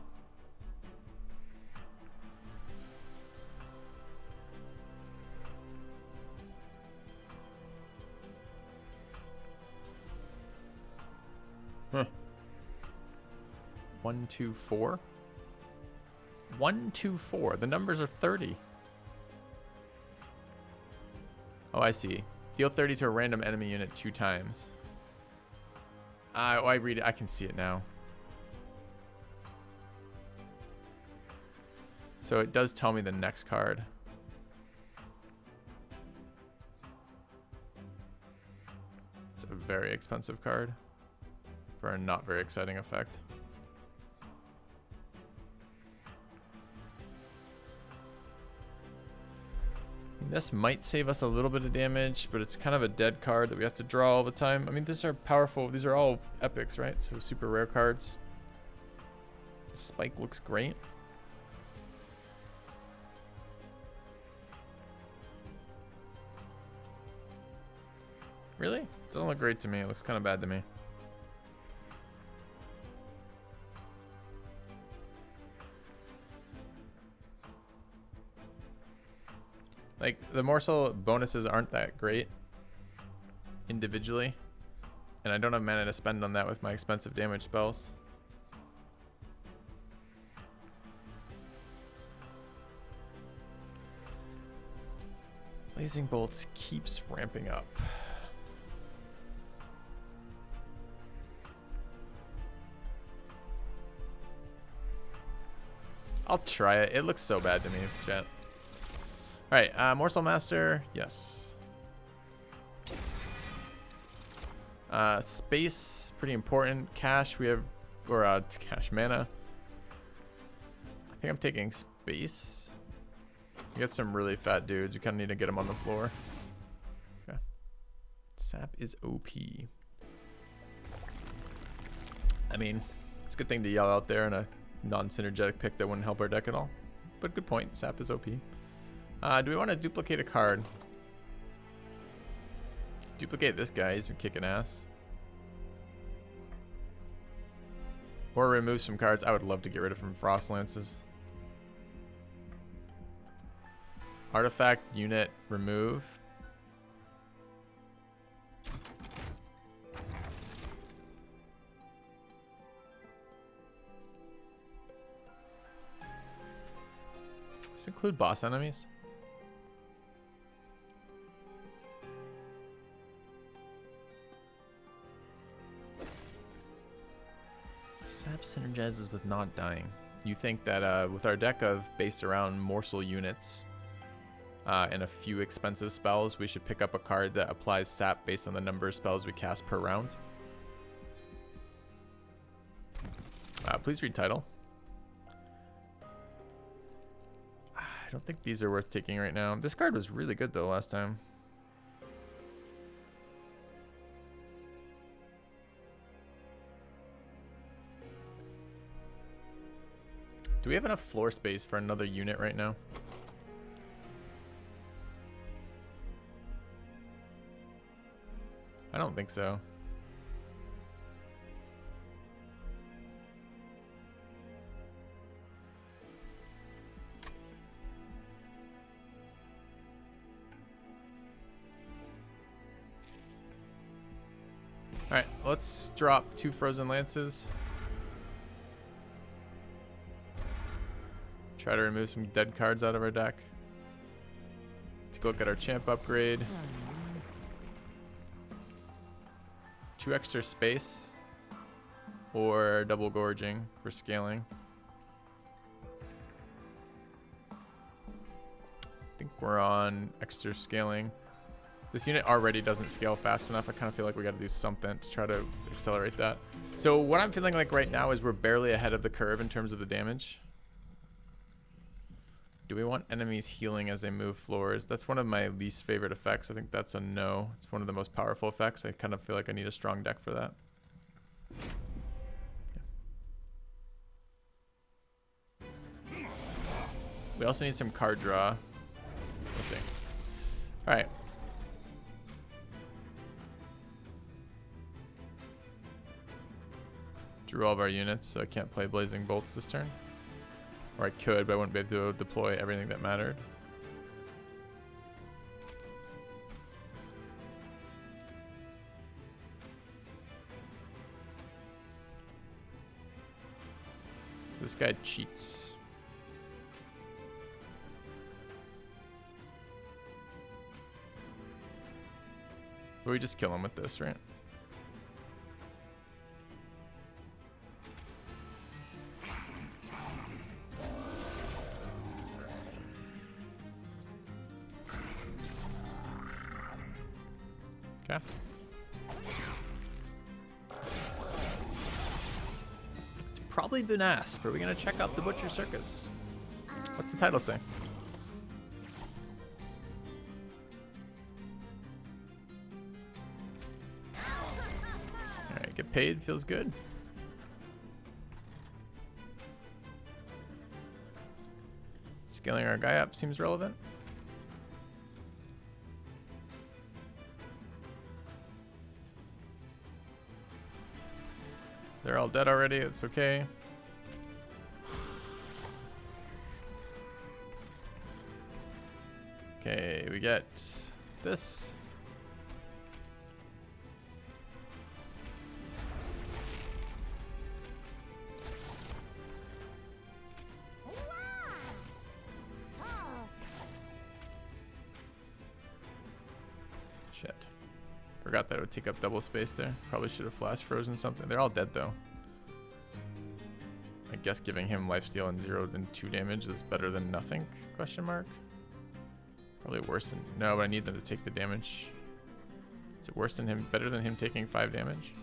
Huh. 1, 2, 4. 1, 2, 4. The numbers are 30. Oh, I see. Deal 30 to a random enemy unit 2 times. Oh, I read it. I can see it now. So it does tell me the next card. It's a very expensive card for a not very exciting effect. This might save us a little bit of damage, but it's kind of a dead card that we have to draw all the time. I mean, these are powerful. These are all epics, right? So super rare cards. The spike looks great. Really? Doesn't look great to me. It looks kind of bad to me. Like, the morsel bonuses aren't that great individually. And I don't have mana to spend on that with my expensive damage spells. Blazing Bolts keeps ramping up. I'll try it. It looks so bad to me, chat. Alright, Morsel Master, yes. Space, pretty important. Cash, we have, or cash mana. I think I'm taking space. We got some really fat dudes. You kind of need to get them on the floor. Okay. Sap is OP. I mean, it's a good thing to yell out there in a non-synergetic pick that wouldn't help our deck at all. But good point, Sap is OP. Do we want to duplicate a card? Duplicate this guy, he's been kicking ass. Or remove some cards. I would love to get rid of some Frost Lances. Artifact, unit, remove. Does this include boss enemies? Sap synergizes with not dying. You think that with our deck of based around morsel units and a few expensive spells, we should pick up a card that applies sap based on the number of spells we cast per round? Please read title. I don't think these are worth taking right now. This card was really good though last time. Do we have enough floor space for another unit right now? I don't think so. Alright, let's drop 2 Frozen Lances. Try to remove some dead cards out of our deck. Take a look at our champ upgrade. 2 extra space or double gorging for scaling. I think we're on extra scaling. This unit already doesn't scale fast enough. I kind of feel like we got to do something to try to accelerate that. So what I'm feeling like right now is we're barely ahead of the curve in terms of the damage. Do we want enemies healing as they move floors? That's one of my least favorite effects. I think that's a no. It's one of the most powerful effects. I kind of feel like I need a strong deck for that. Yeah. We also need some card draw. Let's see. All right. Drew all of our units, so I can't play Blazing Bolts this turn. Or I could, but I wouldn't be able to deploy everything that mattered. So this guy cheats. But we just kill him with this, right? Okay. It's probably been asked, but we're gonna check out the Butcher Circus. What's the title say? paid feels good. Scaling our guy up seems relevant. They're all dead already, it's okay. Okay, we get this. Shit. Forgot that it would take up double space there. Probably should have flash frozen something. They're all dead though. I guess giving him lifesteal and 0 and 2 damage is better than nothing? Question mark. Probably worse than... No, but I need them to take the damage. Is it worse than him? Better than him taking 5 damage?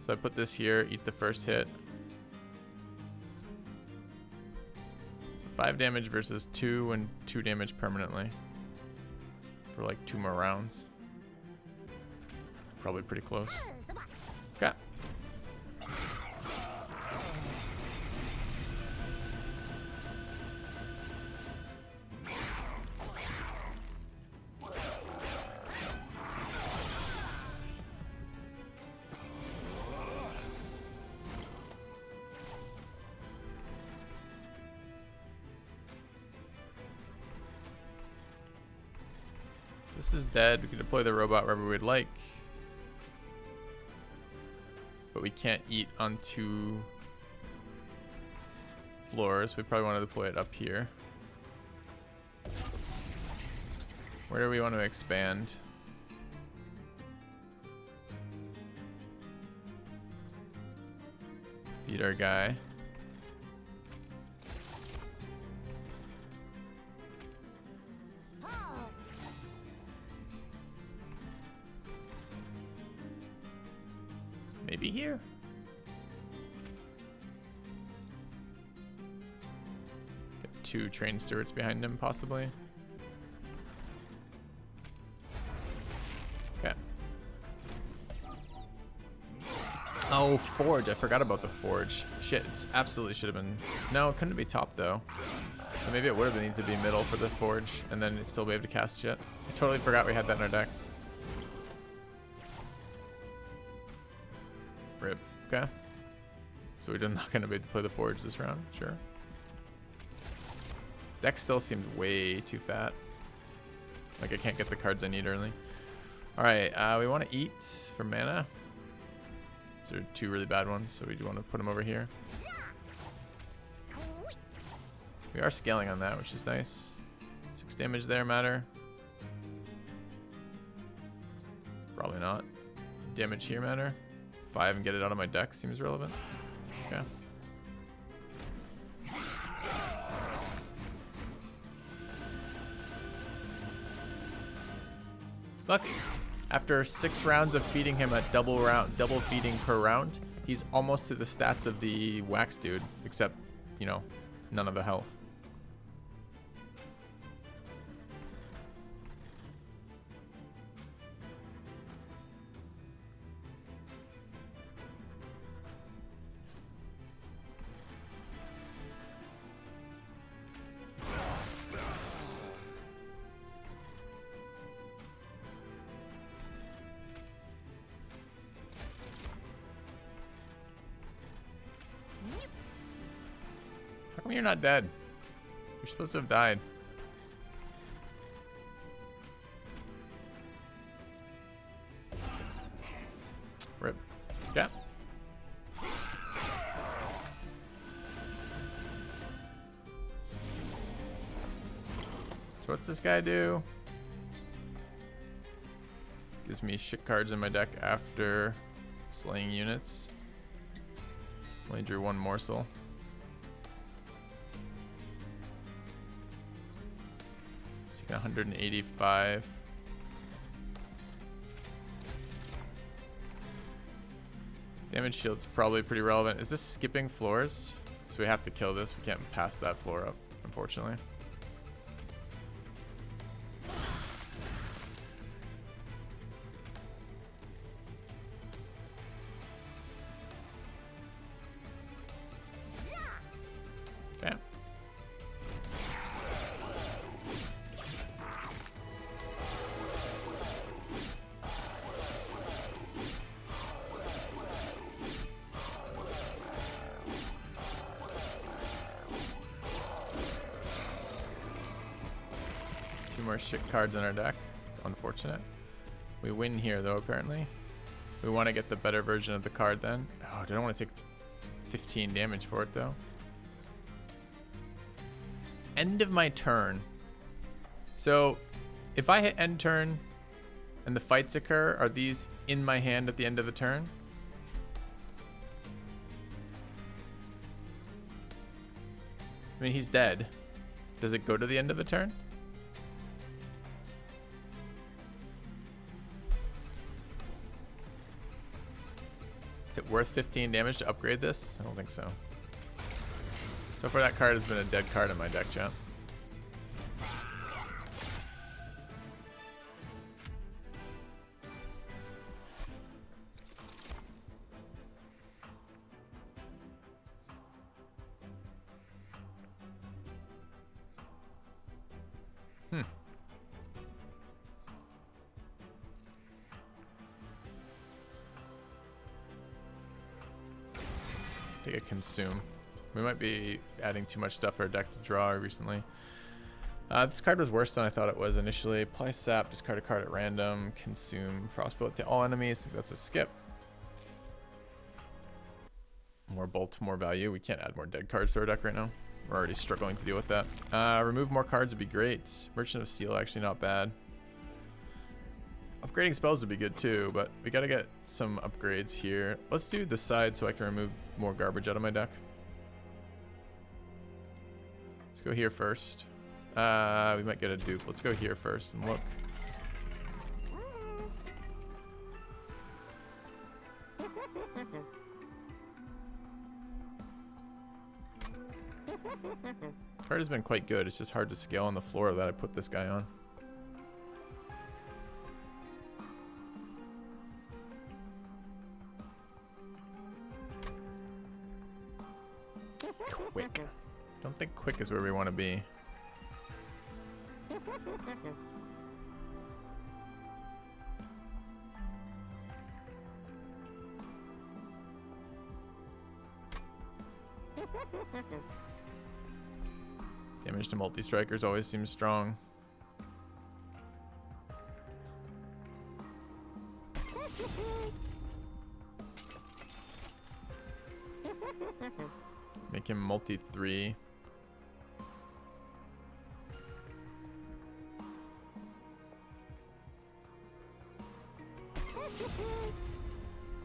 So I put this here, eat the first hit. So 5 damage versus 2 and 2 damage permanently. For like 2 more rounds. Probably pretty close. Okay. This is dead. We can deploy the robot wherever we'd like. But we can't eat on 2 floors. We probably want to deploy it up here. Where do we want to expand? Feed our guy. Maybe here. Get 2 train stewards behind him, possibly. Okay. Oh, forge. I forgot about the forge. Shit, it absolutely should have been... No, it couldn't be top, though. So maybe it would have needed to be middle for the forge, and then it'd still be able to cast shit. I totally forgot we had that in our deck. Rip. Okay. So we're not going to be able to play the forge this round. Sure. Deck still seems way too fat. Like I can't get the cards I need early. Alright, we want to eat for mana. These are 2 really bad ones, so we do want to put them over here. We are scaling on that, which is nice. 6 damage there matter. Probably not. Damage here matter. 5 and get it out of my deck seems relevant. Okay. Look, after 6 rounds of feeding him at double feeding per round, he's almost to the stats of the wax dude, except, you know, none of the health. How come you're not dead? You're supposed to have died. Rip. Yeah. So what's this guy do? Gives me shit cards in my deck after slaying units. Only drew 1 morsel. So you got 185. Damage shield's probably pretty relevant. Is this skipping floors? So we have to kill this. We can't pass that floor up, unfortunately. 2 more shit cards in our deck. It's unfortunate. We win here though, apparently. We want to get the better version of the card then. Oh, I don't want to take 15 damage for it though. End of my turn. So if I hit end turn and the fights occur, are these in my hand at the end of the turn? I mean, he's dead. Does it go to the end of the turn? Is it worth 15 damage to upgrade this? I don't think so. So far that card has been a dead card in my deck, chat. Take a consume. We might be adding too much stuff for our deck to draw recently. This card was worse than I thought it was initially. Apply sap, discard a card at random, consume, frostbolt to all enemies. I think that's a skip. More bolt, more value. We can't add more dead cards to our deck right now. We're already struggling to deal with that. Remove more cards would be great. Merchant of Steel, actually not bad. Upgrading spells would be good too, but we gotta get some upgrades here. Let's do this side so I can remove more garbage out of my deck. Let's go here first. We might get a dupe. Let's go here first and look. Card has been quite good. It's just hard to scale on the floor that I put this guy on. Quick. Don't think quick is where we want to be. Damage to multi-strikers always seems strong. Make him multi-3.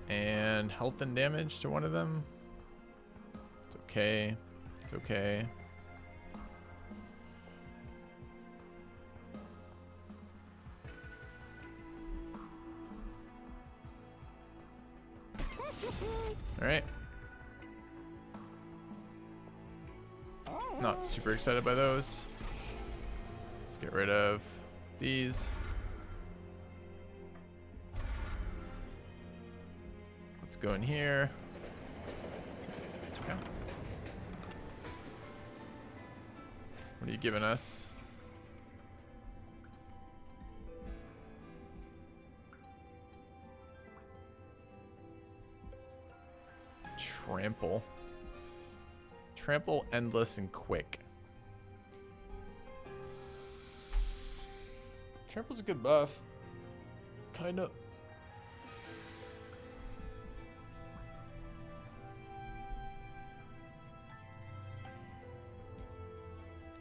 And health and damage to one of them. It's okay. It's okay. All right. Not super excited by those. Let's get rid of these. Let's go in here. Okay. What are you giving us? Trample. Trample, endless, and quick. Trample's a good buff. Kinda.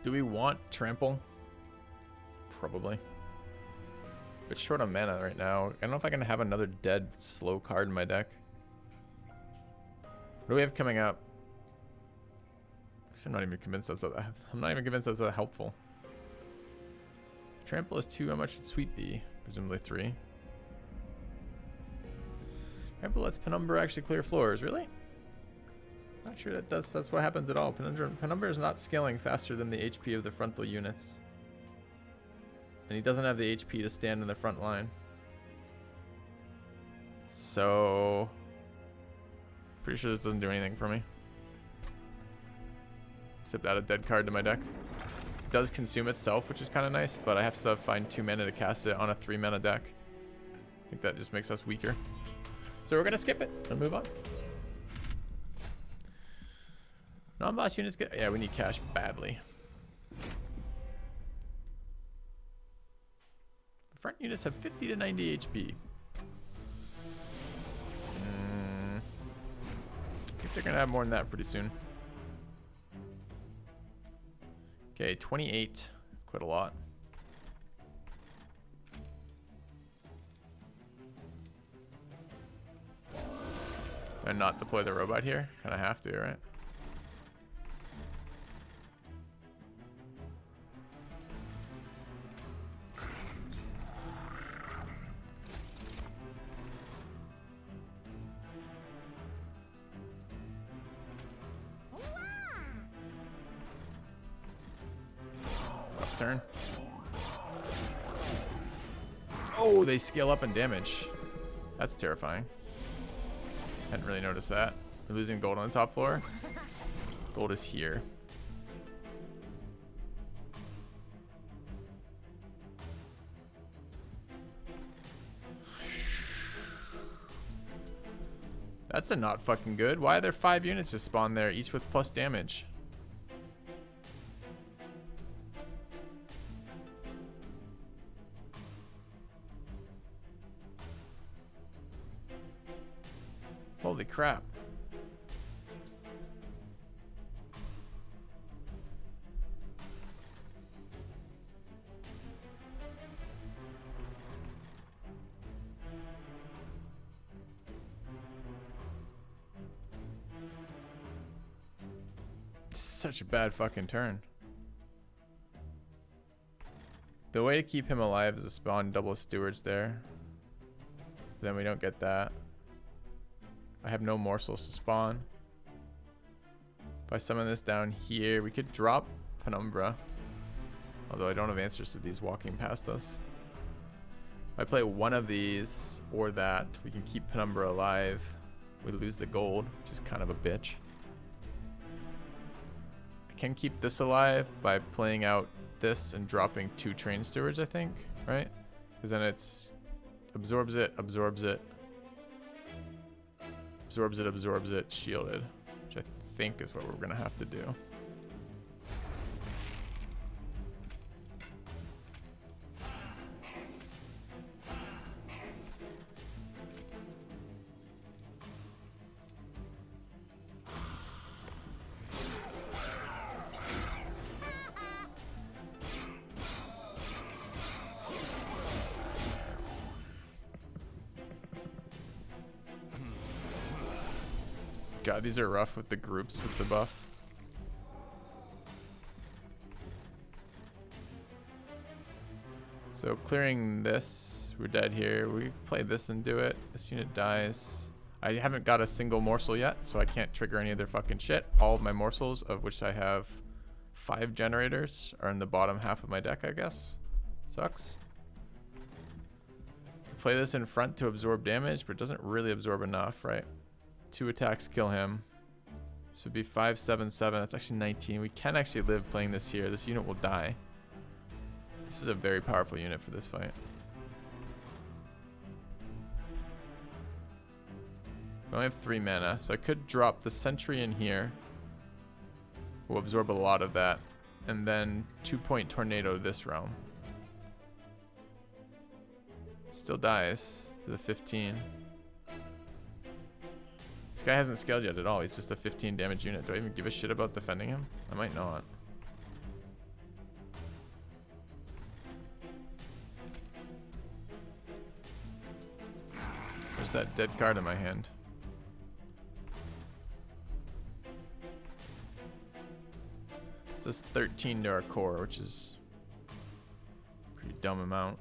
Do we want trample? Probably. But short on mana right now. I don't know if I can have another dead slow card in my deck. What do we have coming up? I'm not even convinced that's that helpful. If trample is 2, how much would sweep be? Presumably 3. Trample lets Penumbra actually clear floors. Really? Not sure that's what happens at all. Penumbra is not scaling faster than the HP of the frontal units. And he doesn't have the HP to stand in the front line. So pretty sure this doesn't do anything for me. Except add a dead card to my deck. It does consume itself, which is kind of nice, but I have to find 2 mana to cast it on a 3 mana deck. I think that just makes us weaker. So we're gonna skip it and move on. Non-boss units get... Yeah, we need cash badly. front units have 50 to 90 HP. I think they're gonna have more than that pretty soon. Okay, 28. That's quite a lot. And not deploy the robot here? Kind of have to, right? Left turn. Oh, they scale up in damage. That's terrifying. Hadn't really noticed that. We're losing gold on the top floor. Gold is here. That's a not fucking good. Why are there 5 units just spawned there, each with plus damage? Holy crap. Such a bad fucking turn. The way to keep him alive is to spawn double stewards there. Then we don't get that. I have no morsels to spawn. If I summon this down here, we could drop Penumbra. Although I don't have answers to these walking past us. If I play one of these or that, we can keep Penumbra alive. We lose the gold, which is kind of a bitch. I can keep this alive by playing out this and dropping 2 train stewards, I think, right? Because then it's absorbs it, absorbs it. Absorbs it, shielded, which I think is what we're gonna have to do. God, these are rough with the groups with the buff. So clearing this, we're dead here. We play this and do it. This unit dies. I haven't got a single morsel yet, so I can't trigger any of their fucking shit. All of my morsels, of which I have 5 generators, are in the bottom half of my deck, I guess. Sucks. Play this in front to absorb damage, but it doesn't really absorb enough, right? 2 attacks kill him. This would be 5, 7, 7. That's actually 19. We can actually live playing this here. This unit will die. This is a very powerful unit for this fight. We only have 3 mana, so I could drop the sentry in here. We'll absorb a lot of that. And then 2-point tornado this realm. Still dies to the 15. This guy hasn't scaled yet at all. He's just a 15 damage unit. Do I even give a shit about defending him? I might not. There's that dead card in my hand. This is 13 to our core, which is a pretty dumb amount.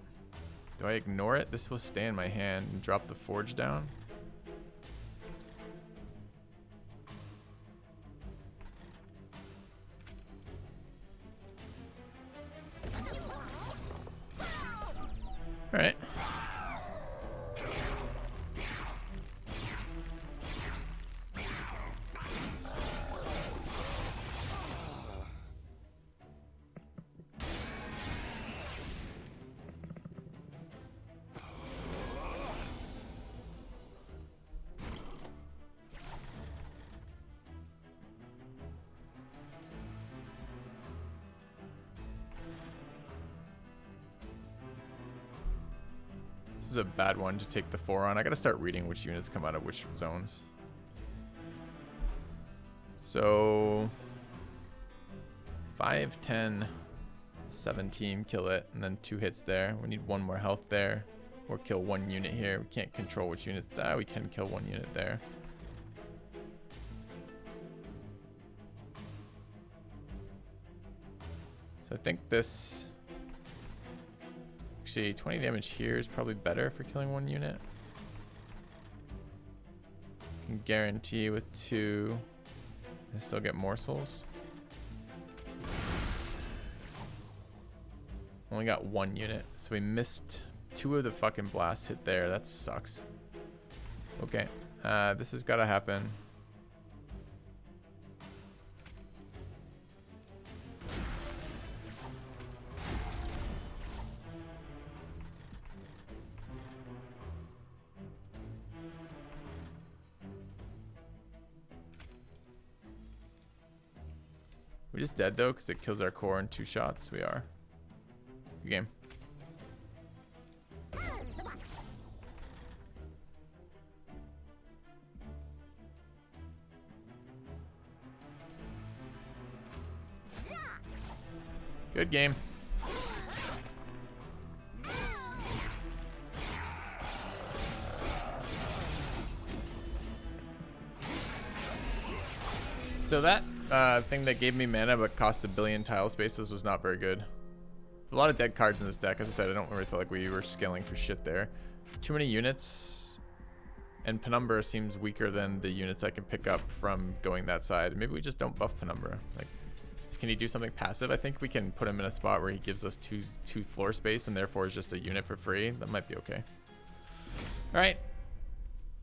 Do I ignore it? This will stay in my hand and drop the forge down. All right. is a bad one to take the 4 on. I gotta start reading which units come out of which zones. So 5, 10, 17, kill it, and then 2 hits there. We need 1 more health there, or kill 1 unit here. We can't control which units. We can kill 1 unit there. So I think this, actually 20 damage here is probably better for killing 1 unit. Can guarantee with 2, I still get morsels. Only got 1 unit, so we missed 2 of the fucking blast hit there. That sucks. Okay, this has got to happen. We just dead though, because it kills our core in 2 shots. We are. Good game. Good game. So that thing that gave me mana but cost 1 billion tile spaces was not very good. A lot of dead cards in this deck. As I said, I don't really feel like we were scaling for shit there. Too many units, and Penumbra seems weaker than the units I can pick up from going that side. Maybe we just don't buff Penumbra. Like, can he do something passive? I think we can put him in a spot where he gives us two floor space and therefore is just a unit for free. That might be okay. All right.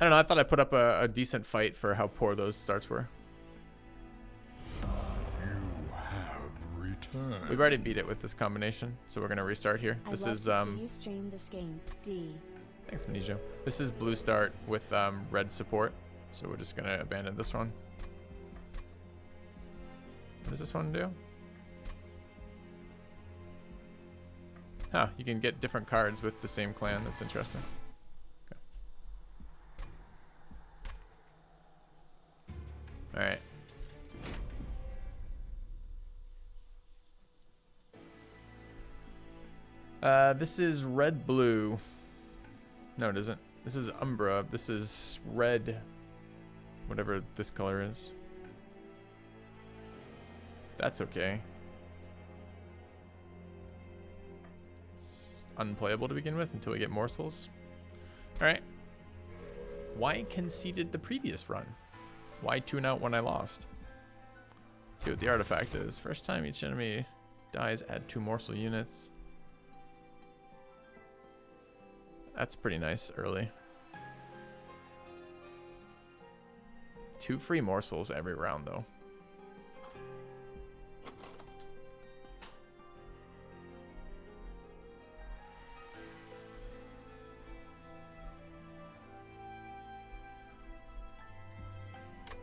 I don't know. I thought I put up a decent fight for how poor those starts were. We've already beat it with this combination, so we're gonna restart here. This is you stream this game. D. Thanks, Manijo. This is blue start with red support, so we're just gonna abandon this one. What does this one do? Huh, you can get different cards with the same clan. That's interesting. Okay. All right. This is red blue. No, it isn't. This is Umbra. This is red, whatever this color is. That's okay. It's unplayable to begin with until we get morsels. All right. Why conceded the previous run? Why tune out when I lost? Let's see what the artifact is. First time each enemy dies, add 2 morsel units. That's pretty nice early. 2 free morsels every round though.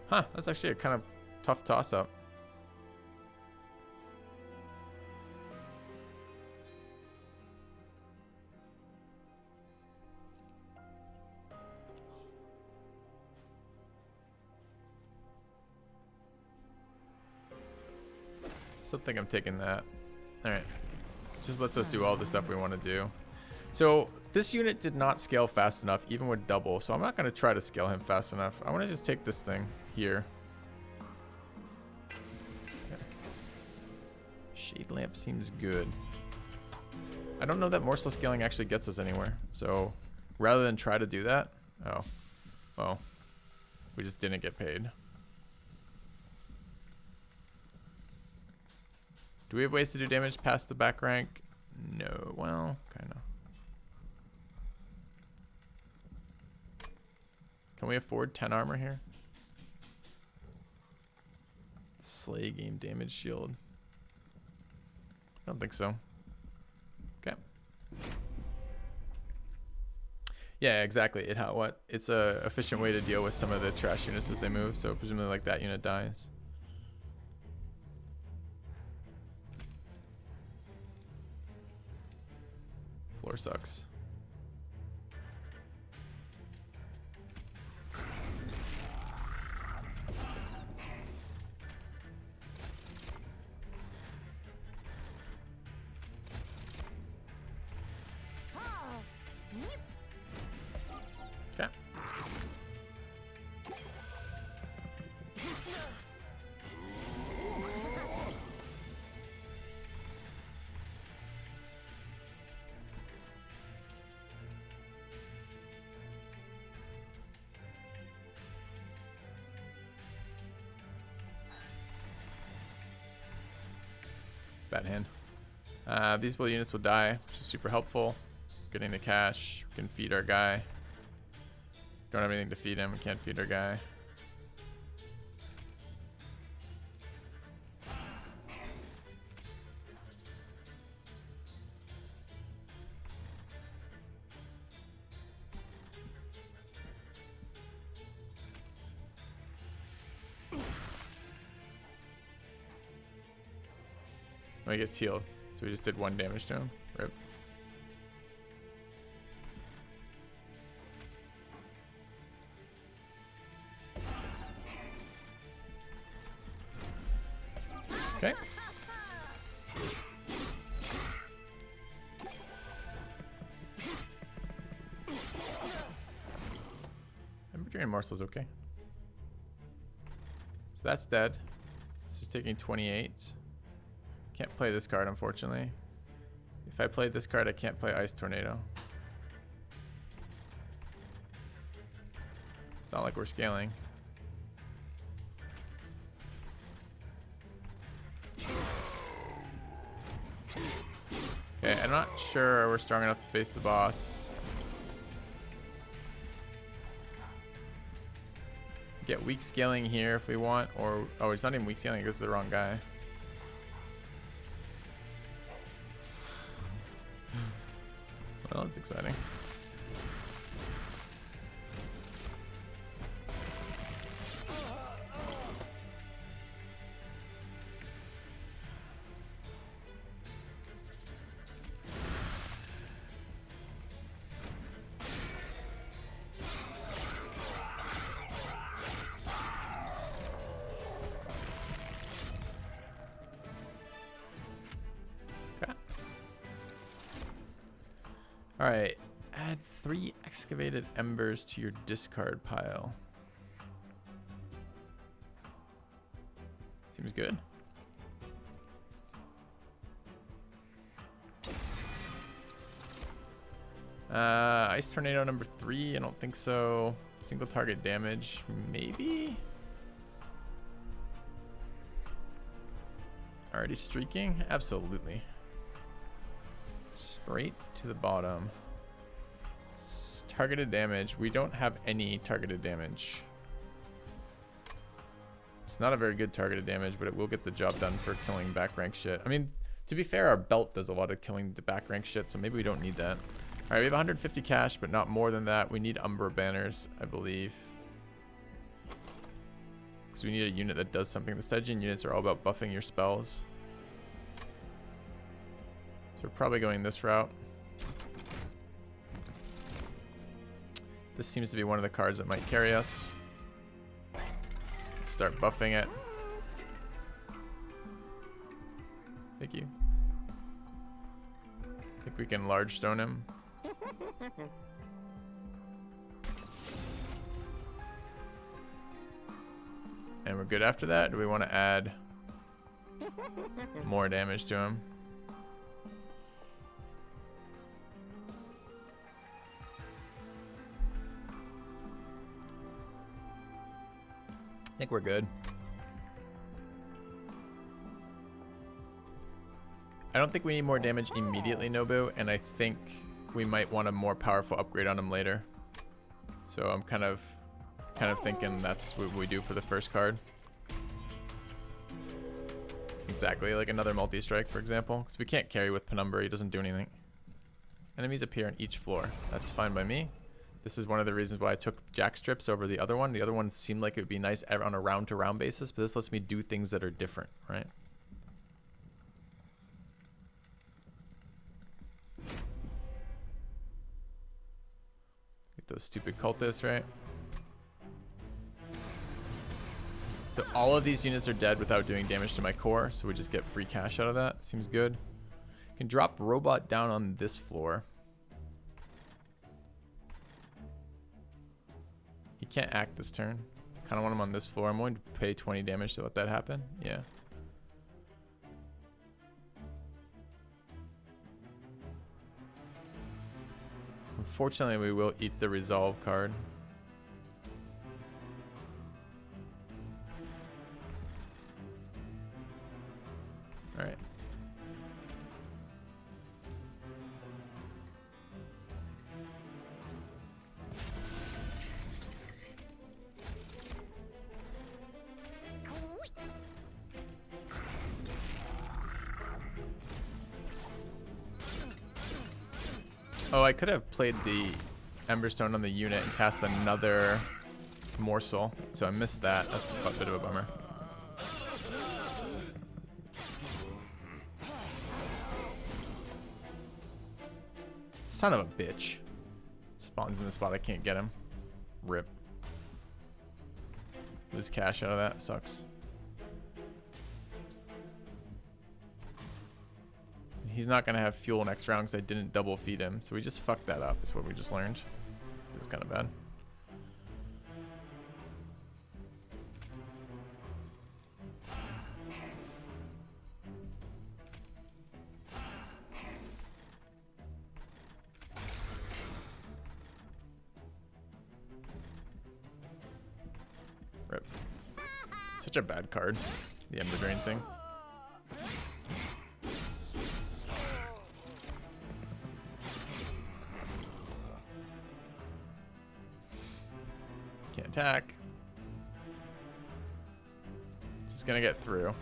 Huh, that's actually a kind of tough toss-up. Still think I'm taking that. All right, just lets us do all the stuff we want to do. So this unit did not scale fast enough, even with double. So I'm not going to try to scale him fast enough. I want to just take this thing here. Okay. Shade lamp seems good. I don't know that morsel scaling actually gets us anywhere. So rather than try to do that, oh, well, we just didn't get paid. Do we have ways to do damage past the back rank? No. Well, kind of. Can we afford 10 armor here? Slay game damage shield. I don't think so. Okay. Yeah, exactly. It's a efficient way to deal with some of the trash units as they move. So presumably like that unit dies. Floor sucks. Bad hand. These units will die, which is super helpful. Getting the cash. We can feed our guy. Don't have anything to feed him. We can't feed our guy. Oh, he gets healed. So we just did 1 damage to him. Rip. Okay. Drain Marcel's okay. So that's dead. This is taking 28. Can't play this card, unfortunately. If I played this card, I can't play Ice Tornado. It's not like we're scaling. Okay, I'm not sure we're strong enough to face the boss. Get weak scaling here if we want, or oh, it's not even weak scaling, it goes to the wrong guy. Well, it's exciting. Alright, add 3 excavated embers to your discard pile. Seems good. Ice Tornado number 3, I don't think so. Single target damage, maybe? Already streaking? Absolutely. Straight to the bottom. Targeted damage. We don't have any targeted damage. It's not a very good targeted damage, but it will get the job done for killing back rank shit. I mean, to be fair, our belt does a lot of killing the back rank shit, so maybe we don't need that. Alright, we have 150 cash, but not more than that. We need Umbra banners, I believe. Because we need a unit that does something. The Stygian units are all about buffing your spells. So we're probably going this route. This seems to be one of the cards that might carry us. Start buffing it. Thank you. I think we can large stone him. And we're good after that. Do we want to add more damage to him? I think we're good. I don't think we need more damage immediately, Nobu, and I think we might want a more powerful upgrade on him later. So I'm kind of thinking that's what we do for the first card. Exactly, like another multi-strike, for example, because we can't carry with Penumbra. He doesn't do anything. Enemies appear on each floor. That's fine by me. This is one of the reasons why I took Jack Strips over the other one. The other one seemed like it would be nice on a round-to-round basis, but this lets me do things that are different, right? Get those stupid cultists, right? So all of these units are dead without doing damage to my core, so we just get free cash out of that. Seems good. Can drop Robot down on this floor. He can't act this turn. Kind of want him on this floor. I'm willing to pay 20 damage to let that happen. Yeah. Unfortunately, we will eat the Resolve card. Alright. Oh, I could have played the Emberstone on the unit and cast another morsel, so I missed that. That's a bit of a bummer. Son of a bitch. Spawns in the spot I can't get him. Rip. Lose cash out of that. Sucks. He's not going to have fuel next round because I didn't double feed him. So we just fucked that up is what we just learned. It was kind of bad. Rip. Such a bad card. The Ember Drain thing. Can't attack. Just gonna get through.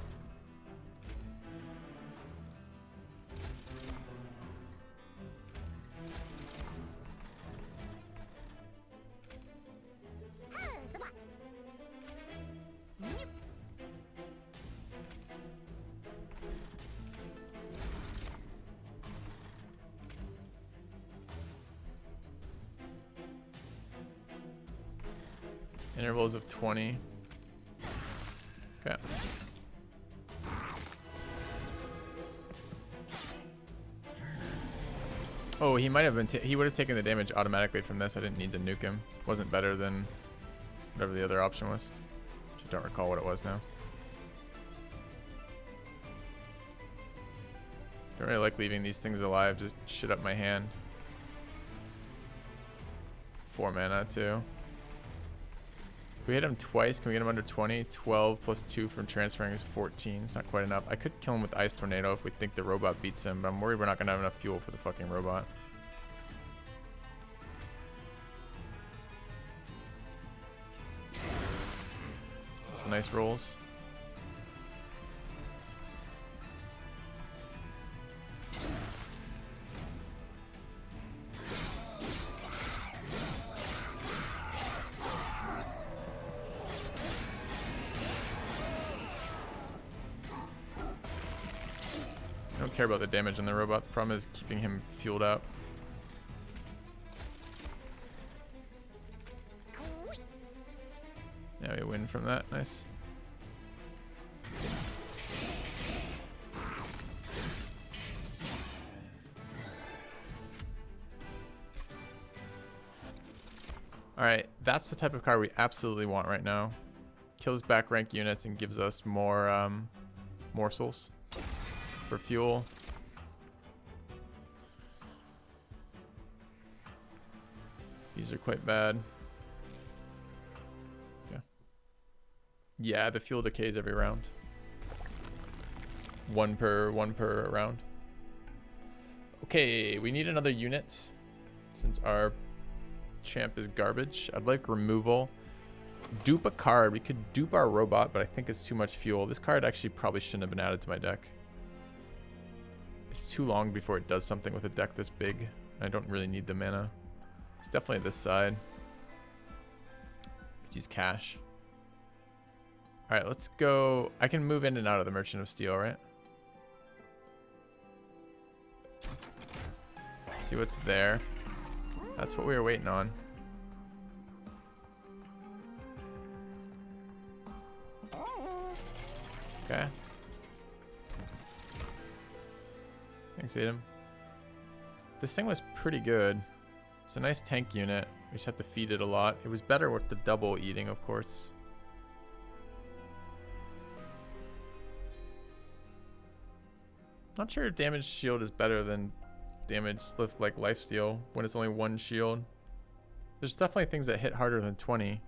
Intervals of 20. Okay. Oh, he might have been. He would have taken the damage automatically from this. I didn't need to nuke him. Wasn't better than whatever the other option was. I don't recall what it was now. Don't really like leaving these things alive. Just shit up my hand. 4 mana too. If we hit him twice, can we get him under 20? 12 plus 2 from transferring is 14. It's not quite enough. I could kill him with Ice Tornado if we think the robot beats him, but I'm worried we're not going to have enough fuel for the fucking robot. Some nice rolls. I don't care about the damage on the robot. The problem is keeping him fueled up. Yeah, we win from that. Nice. Alright, that's the type of card we absolutely want right now. Kills back rank units and gives us more morsels for fuel. These are quite bad. Yeah. Yeah, the fuel decays every round. One per round. Okay, we need another unit since our champ is garbage. I'd like removal. Dupe a card. We could dupe our robot, but I think it's too much fuel. This card actually probably shouldn't have been added to my deck. It's too long before it does something with a deck this big. I don't really need the mana. It's definitely this side. Could use cash. Alright, let's go. I can move in and out of the Merchant of Steel, right? See what's there. That's what we were waiting on. Okay. Thanks, Adam. This thing was pretty good. It's a nice tank unit. We just have to feed it a lot. It was better with the double eating, of course. Not sure if damage shield is better than damage with like lifesteal when it's only one shield. There's definitely things that hit harder than 20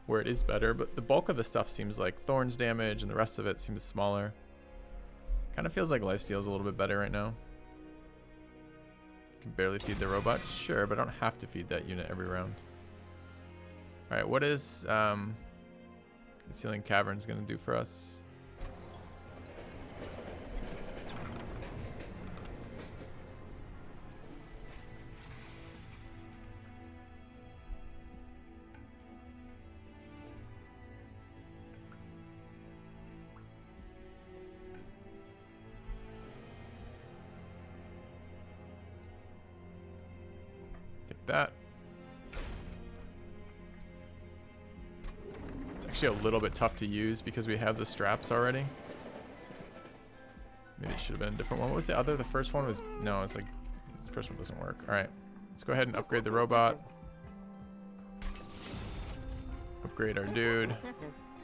where it is better, but the bulk of the stuff seems like Thorns damage and the rest of it seems smaller. Kind of feels like lifesteal is a little bit better right now. Can barely feed the robot, sure, but I don't have to feed that unit every round. All right, what is Concealing Caverns gonna do for us? that. It's actually a little bit tough to use because we have the straps already. Maybe it should have been a different one. What was the other? The first one was... No, it's like... The first one doesn't work. Alright. Let's go ahead and upgrade the robot. Upgrade our dude.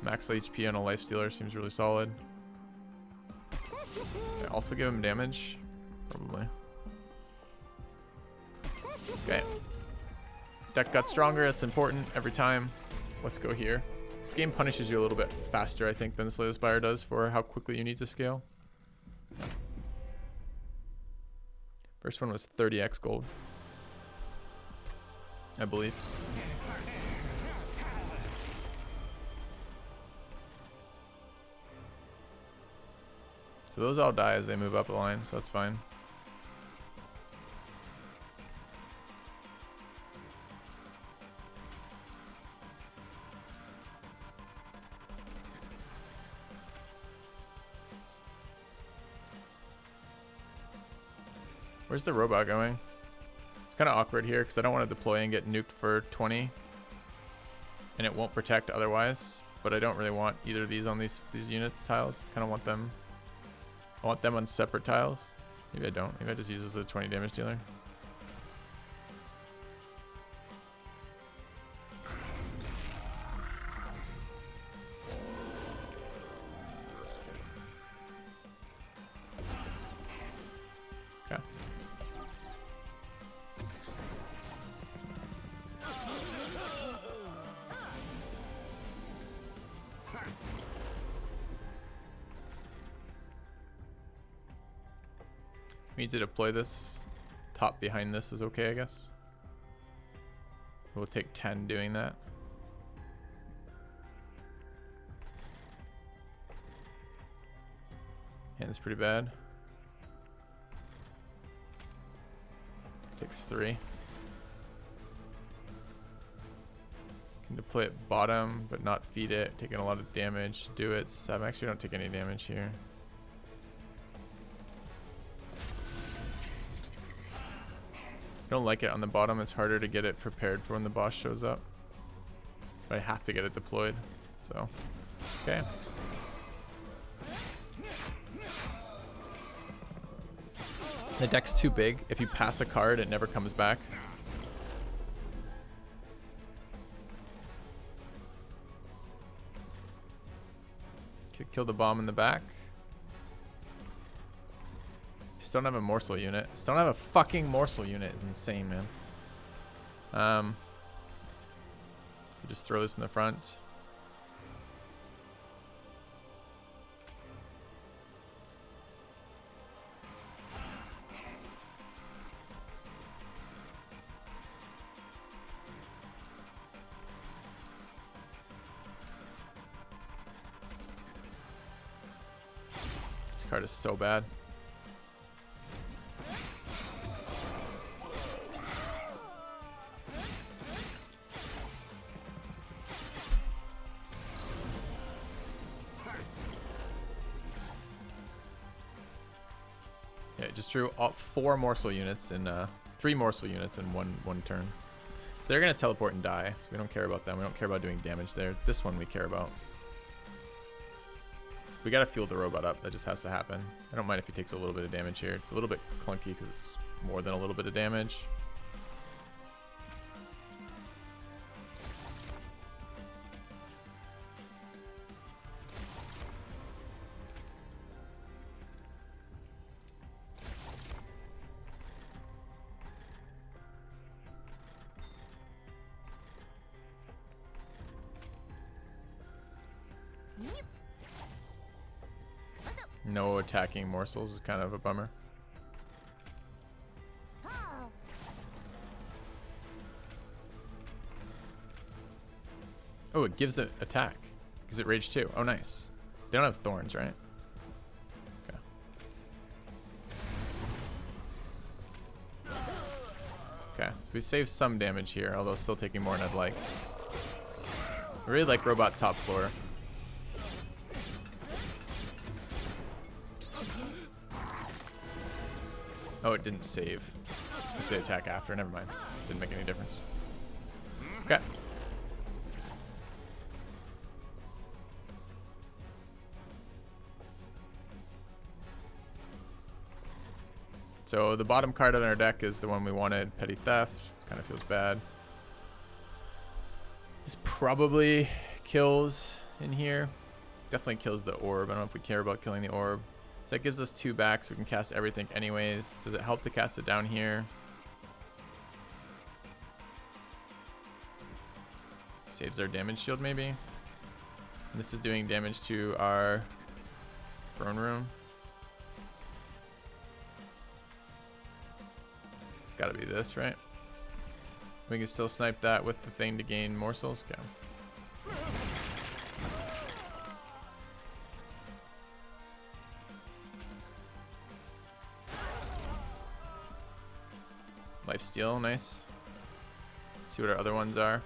Max HP on a life stealer seems really solid. Okay, also give him damage. Probably. Okay. Deck got stronger. That's important every time. Let's go here. This game punishes you a little bit faster, I think, than Slay the Spire does for how quickly you need to scale. First one was 30x gold, I believe. So those all die as they move up the line, so that's fine. Where's the robot going? It's kind of awkward here because I don't want to deploy and get nuked for 20. And it won't protect otherwise. But I don't really want either of these on these units tiles. Kind of want them... I want them on separate tiles. Maybe I don't. Maybe I just use this as a 20 damage dealer. Okay. We need to deploy this. Top behind this is okay, I guess. We'll take 10 doing that. Hand's pretty bad. Takes 3. Can deploy it bottom, but not feed it. Taking a lot of damage. Do it. 7. Actually, don't take any damage here. I don't like it on the bottom. It's harder to get it prepared for when the boss shows up. But I have to get it deployed. So, okay. The deck's too big. If you pass a card, it never comes back. Kill the bomb in the back. Still don't have a morsel unit. Still don't have a fucking morsel unit. It's insane, man. Just throw this in the front. This card is so bad. Just drew 4 morsel units and 3 morsel units in one turn. So they're gonna teleport and die. So we don't care about them. We don't care about doing damage there. This one we care about. We gotta fuel the robot up. That just has to happen. I don't mind if he takes a little bit of damage here. It's a little bit clunky because it's more than a little bit of damage. No attacking morsels is kind of a bummer. Oh, it gives it attack. Gives it rage 2. Oh, nice. They don't have thorns, right? Okay. Okay, so we saved some damage here, although still taking more than I'd like. I really like robot top floor. Oh, it didn't save. It's the attack after. Never mind. Didn't make any difference. Okay. So the bottom card on our deck is the one we wanted, Petty Theft. It kind of feels bad. This probably kills in here. Definitely kills the orb. I don't know if we care about killing the orb. So that gives us 2 back, so we can cast everything anyways. Does it help to cast it down here? Saves our damage shield maybe. And this is doing damage to our throne room. It's gotta be this, right? We can still snipe that with the thing to gain morsels. Okay. Lifesteal, nice. Let's see what our other ones are.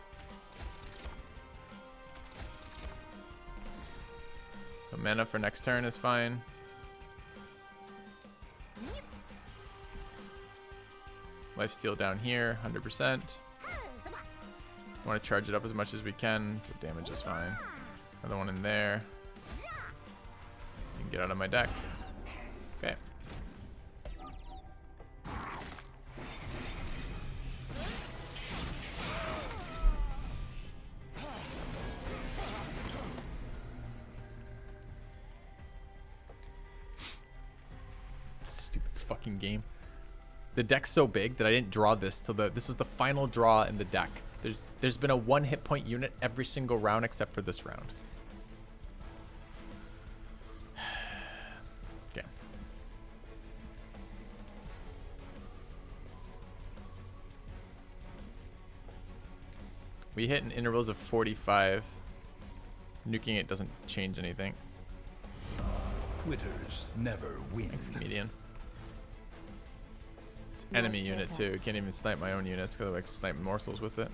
So mana for next turn is fine. Lifesteal down here, 100%. Want to charge it up as much as we can, so damage is fine. Another one in there. You can get out of my deck. Okay. Stupid fucking game. The deck's so big that I didn't draw this till this was the final draw in the deck. There's been a 1 hit point unit every single round except for this round. Okay. We hit in intervals of 45. Nuking it doesn't change anything. Quitters never win. Thanks, comedian. It's enemy unit too. Can't even snipe my own units because I like snipe morsels with it.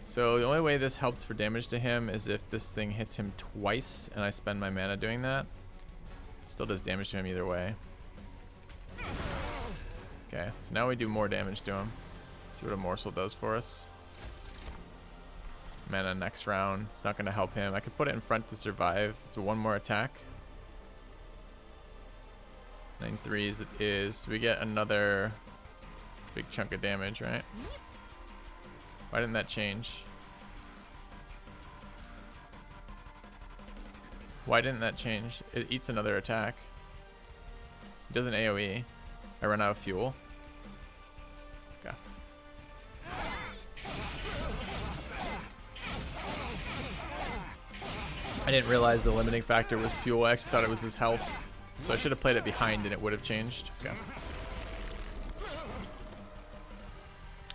So the only way this helps for damage to him is if this thing hits him twice and I spend my mana doing that. Still does damage to him either way. Okay, so now we do more damage to him. See what a morsel does for us. Mana next round. It's not going to help him. I could put it in front to survive. It's a 1 more attack. 9 threes it is. We get another big chunk of damage, right? Why didn't that change? Why didn't that change? It eats another attack. It does an AoE. I run out of fuel. Okay. I didn't realize the limiting factor was fuel. I actually thought it was his health. So I should have played it behind and it would have changed. Okay.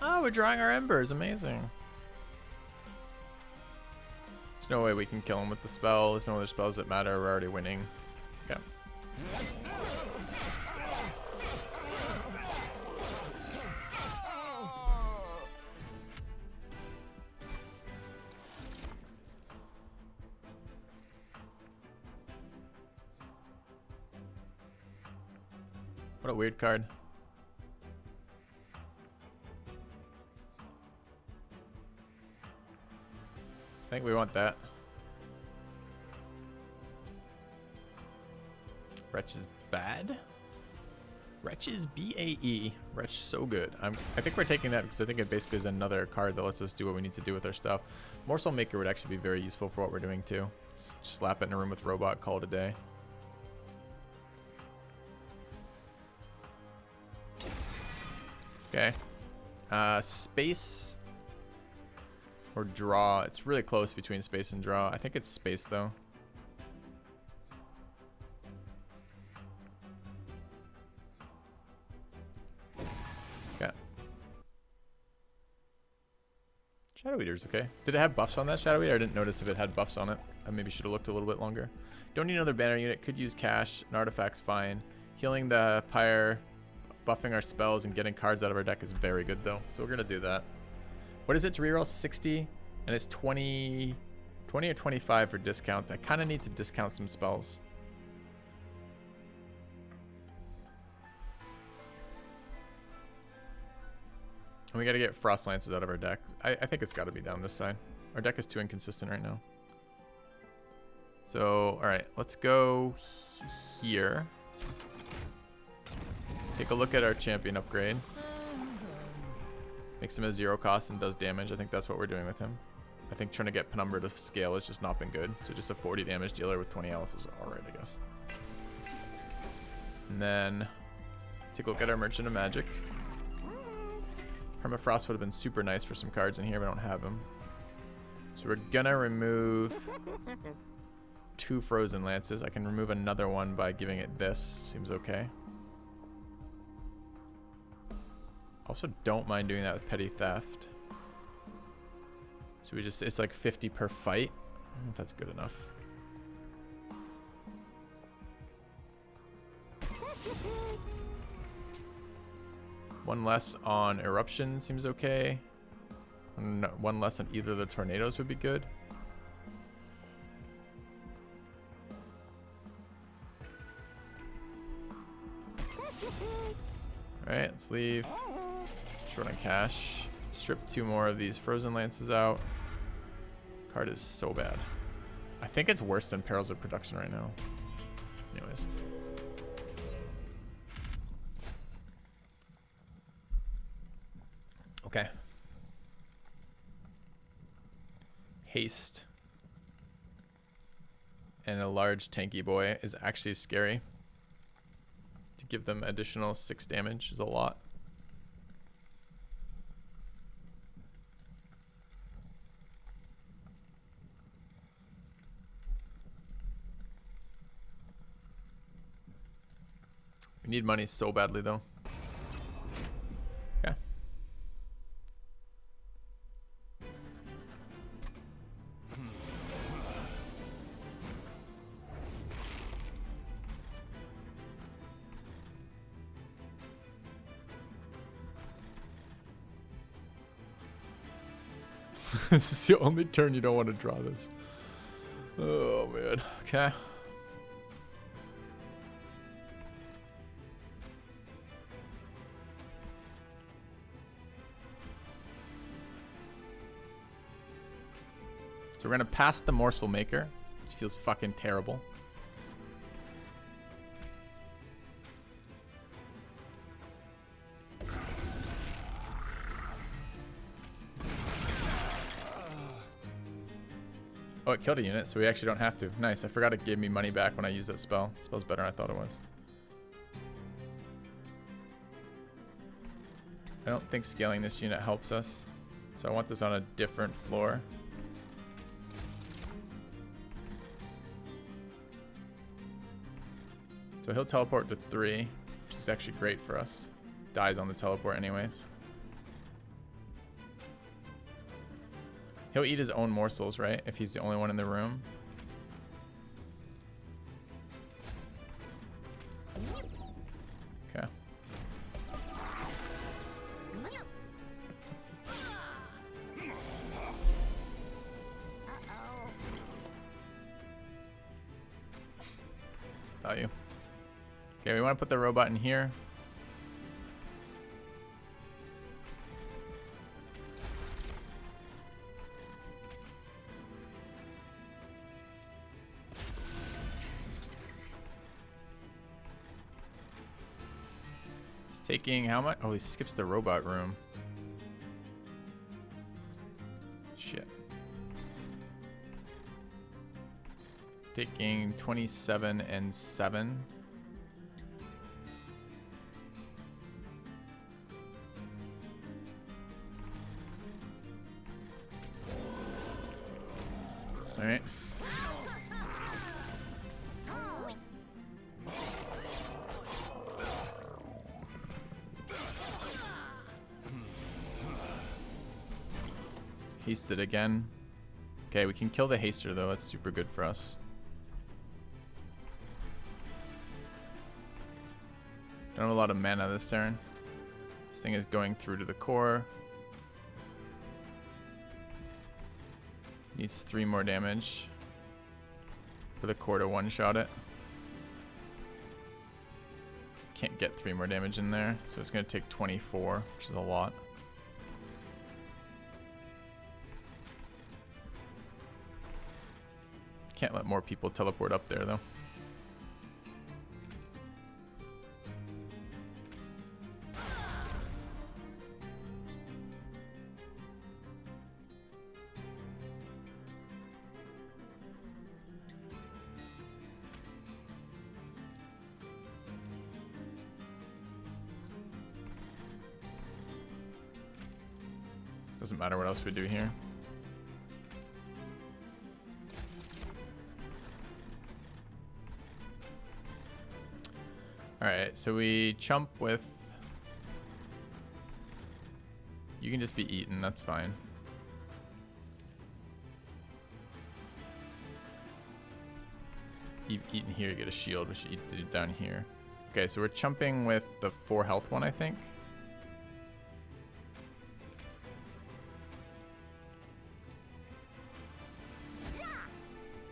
Oh, we're drawing our embers. Amazing. There's no way we can kill him with the spell. There's no other spells that matter. We're already winning. Okay. What a weird card. I think we want that. Wretch is bad? Wretch is BAE. Wretch so good. I think we're taking that because I think it basically is another card that lets us do what we need to do with our stuff. Morsel Maker would actually be very useful for what we're doing too. Let's slap it in a room with Robot, call it a day. Okay. Space or draw. It's really close between space and draw. I think it's space though. Okay. Shadow Eater's okay. Did it have buffs on that Shadow Eater? I didn't notice if it had buffs on it. I maybe should have looked a little bit longer. Don't need another banner unit. Could use cash. An artifact's fine. Healing the pyre, buffing our spells, and getting cards out of our deck is very good though. So we're gonna do that. What is it to reroll? 60, and it's 20 or 25 for discounts. I kind of need to discount some spells. And we got to get Frost Lances out of our deck. I think it's got to be down this side. Our deck is too inconsistent right now. So, alright, let's go here. Take a look at our champion upgrade. Makes him a 0 cost and does damage. I think that's what we're doing with him. I think trying to get Penumbra to scale has just not been good. So just a 40 damage dealer with 20 health is alright, I guess. And then take a look at our Merchant of Magic. Permafrost would have been super nice for some cards in here, but I don't have them. So we're gonna remove 2 Frozen Lances. I can remove another one by giving it this. Seems okay. Also don't mind doing that with Petty Theft. So we just, it's like 50 per fight. I don't know if that's good enough. One less on Eruption seems okay. One less on either of the Tornadoes would be good. Alright, let's leave. Short on cash. Strip 2 more of these Frozen Lances out. Card is so bad. I think it's worse than Perils of Production right now. Anyways. Okay. Haste. And a large tanky boy is actually scary. To give them additional 6 damage is a lot. We need money so badly though. Yeah. This is the only turn you don't want to draw this. Oh man. Okay. So we're gonna pass the Morsel Maker. This feels fucking terrible. Oh, it killed a unit, so we actually don't have to. Nice, I forgot it gave me money back when I used that spell. It spell's better than I thought it was. I don't think scaling this unit helps us. So I want this on a different floor. So he'll teleport to 3, which is actually great for us. Dies on the teleport anyways. He'll eat his own morsels, right? If he's the only one in the room. Okay. Value. Okay, we want to put the robot in here. He's taking how much? Oh, he skips the robot room. Shit. Taking 27 and 7. All right. Hasted again. Okay, we can kill the haster though. That's super good for us. Don't have a lot of mana this turn. This thing is going through to the core. Needs 3 more damage for the core to one-shot it. Can't get 3 more damage in there, so it's going to take 24, which is a lot. can't let more people teleport up there though. Doesn't matter what else we do here. Alright, so we chump with... You can just be eaten, that's fine. Eaten here, you get a shield. We should eat it down here. Okay, so we're chumping with the 4 health one, I think.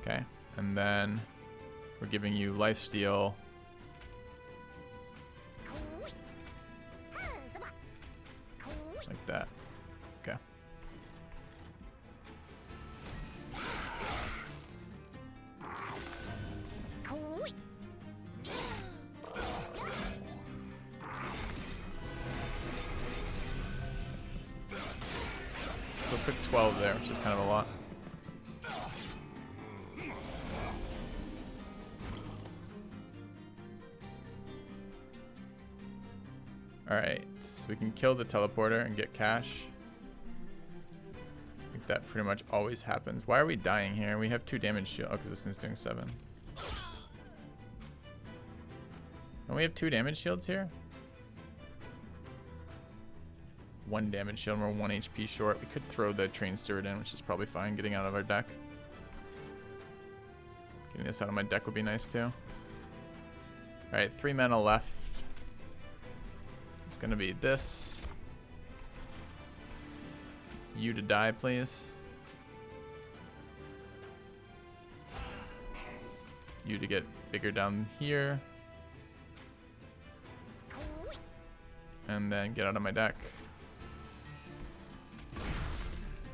Okay, and then we're giving you lifesteal. Like that. Okay. So it took 12 there, which is kind of a lot. Alright, so we can kill the teleporter and get cash. I think that pretty much always happens. Why are we dying here? We have 2 damage shield. Oh, because this thing's doing 7. Don't we have 2 damage shields here? 1 damage shield and we're 1 HP short. We could throw the train steward in, which is probably fine. Getting out of our deck. Getting this out of my deck would be nice too. Alright, 3 mana left. It's gonna be this. You to die, please. You to get bigger down here. And then get out of my deck.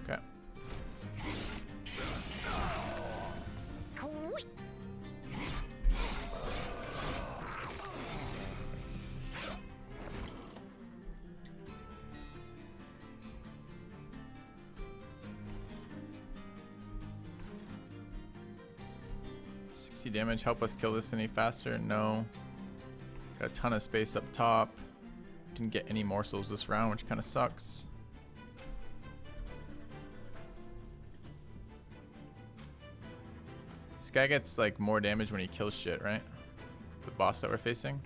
Okay. Damage. Help us kill this any faster? No. Got a ton of space up top. Didn't get any morsels this round, which kind of sucks. This guy gets like more damage when he kills shit, right? The boss that we're facing.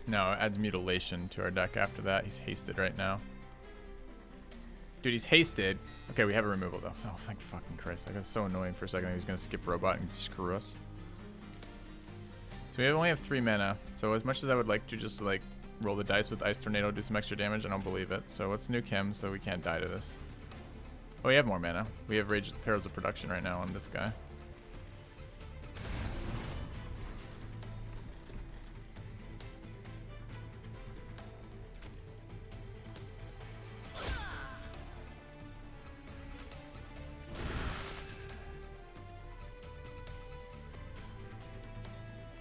No, it adds mutilation to our deck after that. He's hasted right now. Dude, he's hasted. Okay, we have a removal though. Oh, thank fucking Christ. That was so annoying for a second. He was going to skip robot and screw us. So we only have 3 mana. So as much as I would like to just like roll the dice with Ice Tornado, do some extra damage, I don't believe it. So let's nuke him so we can't die to this. Oh, we have more mana. We have Rage Perils of Production right now on this guy.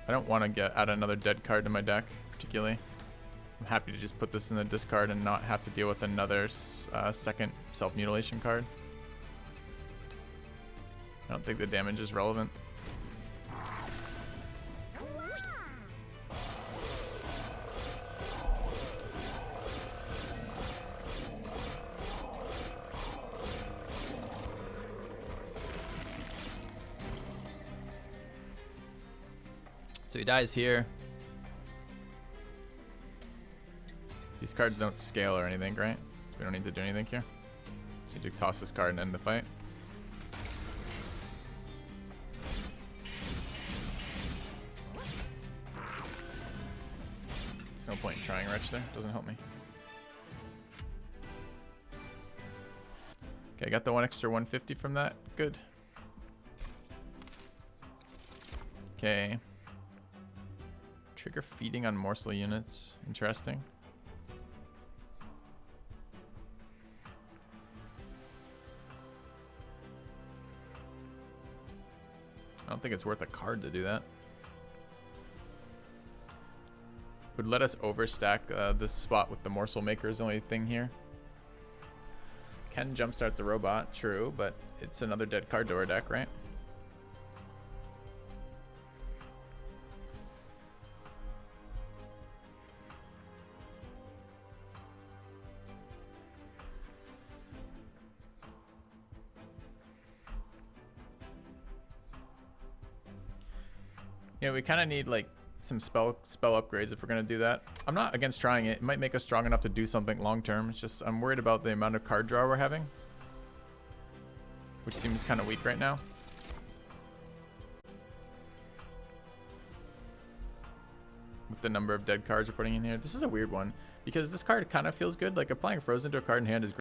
I don't want to add another dead card to my deck, particularly. I'm happy to just put this in the discard and not have to deal with another second self-mutilation card. I don't think the damage is relevant. So he dies here. These cards don't scale or anything, right? So we don't need to do anything here. So you just toss this card and end the fight. There's no point in trying Wretch there. Doesn't help me. Okay, I got the one extra 150 from that. Good. Okay. Trigger feeding on morsel units. Interesting. I don't think it's worth a card to do that. Would let us overstack this spot with the morsel maker is the only thing here. Can jumpstart the robot, true, but it's another dead card to our deck, right? Yeah, we kind of need like some spell upgrades if we're gonna do that. I'm not against trying it. It might make us strong enough to do something long term. It's just I'm worried about the amount of card draw we're having, which seems kind of weak right now. With the number of dead cards we're putting in here, this is a weird one because this card kind of feels good. Like applying Frozen to a card in hand is great.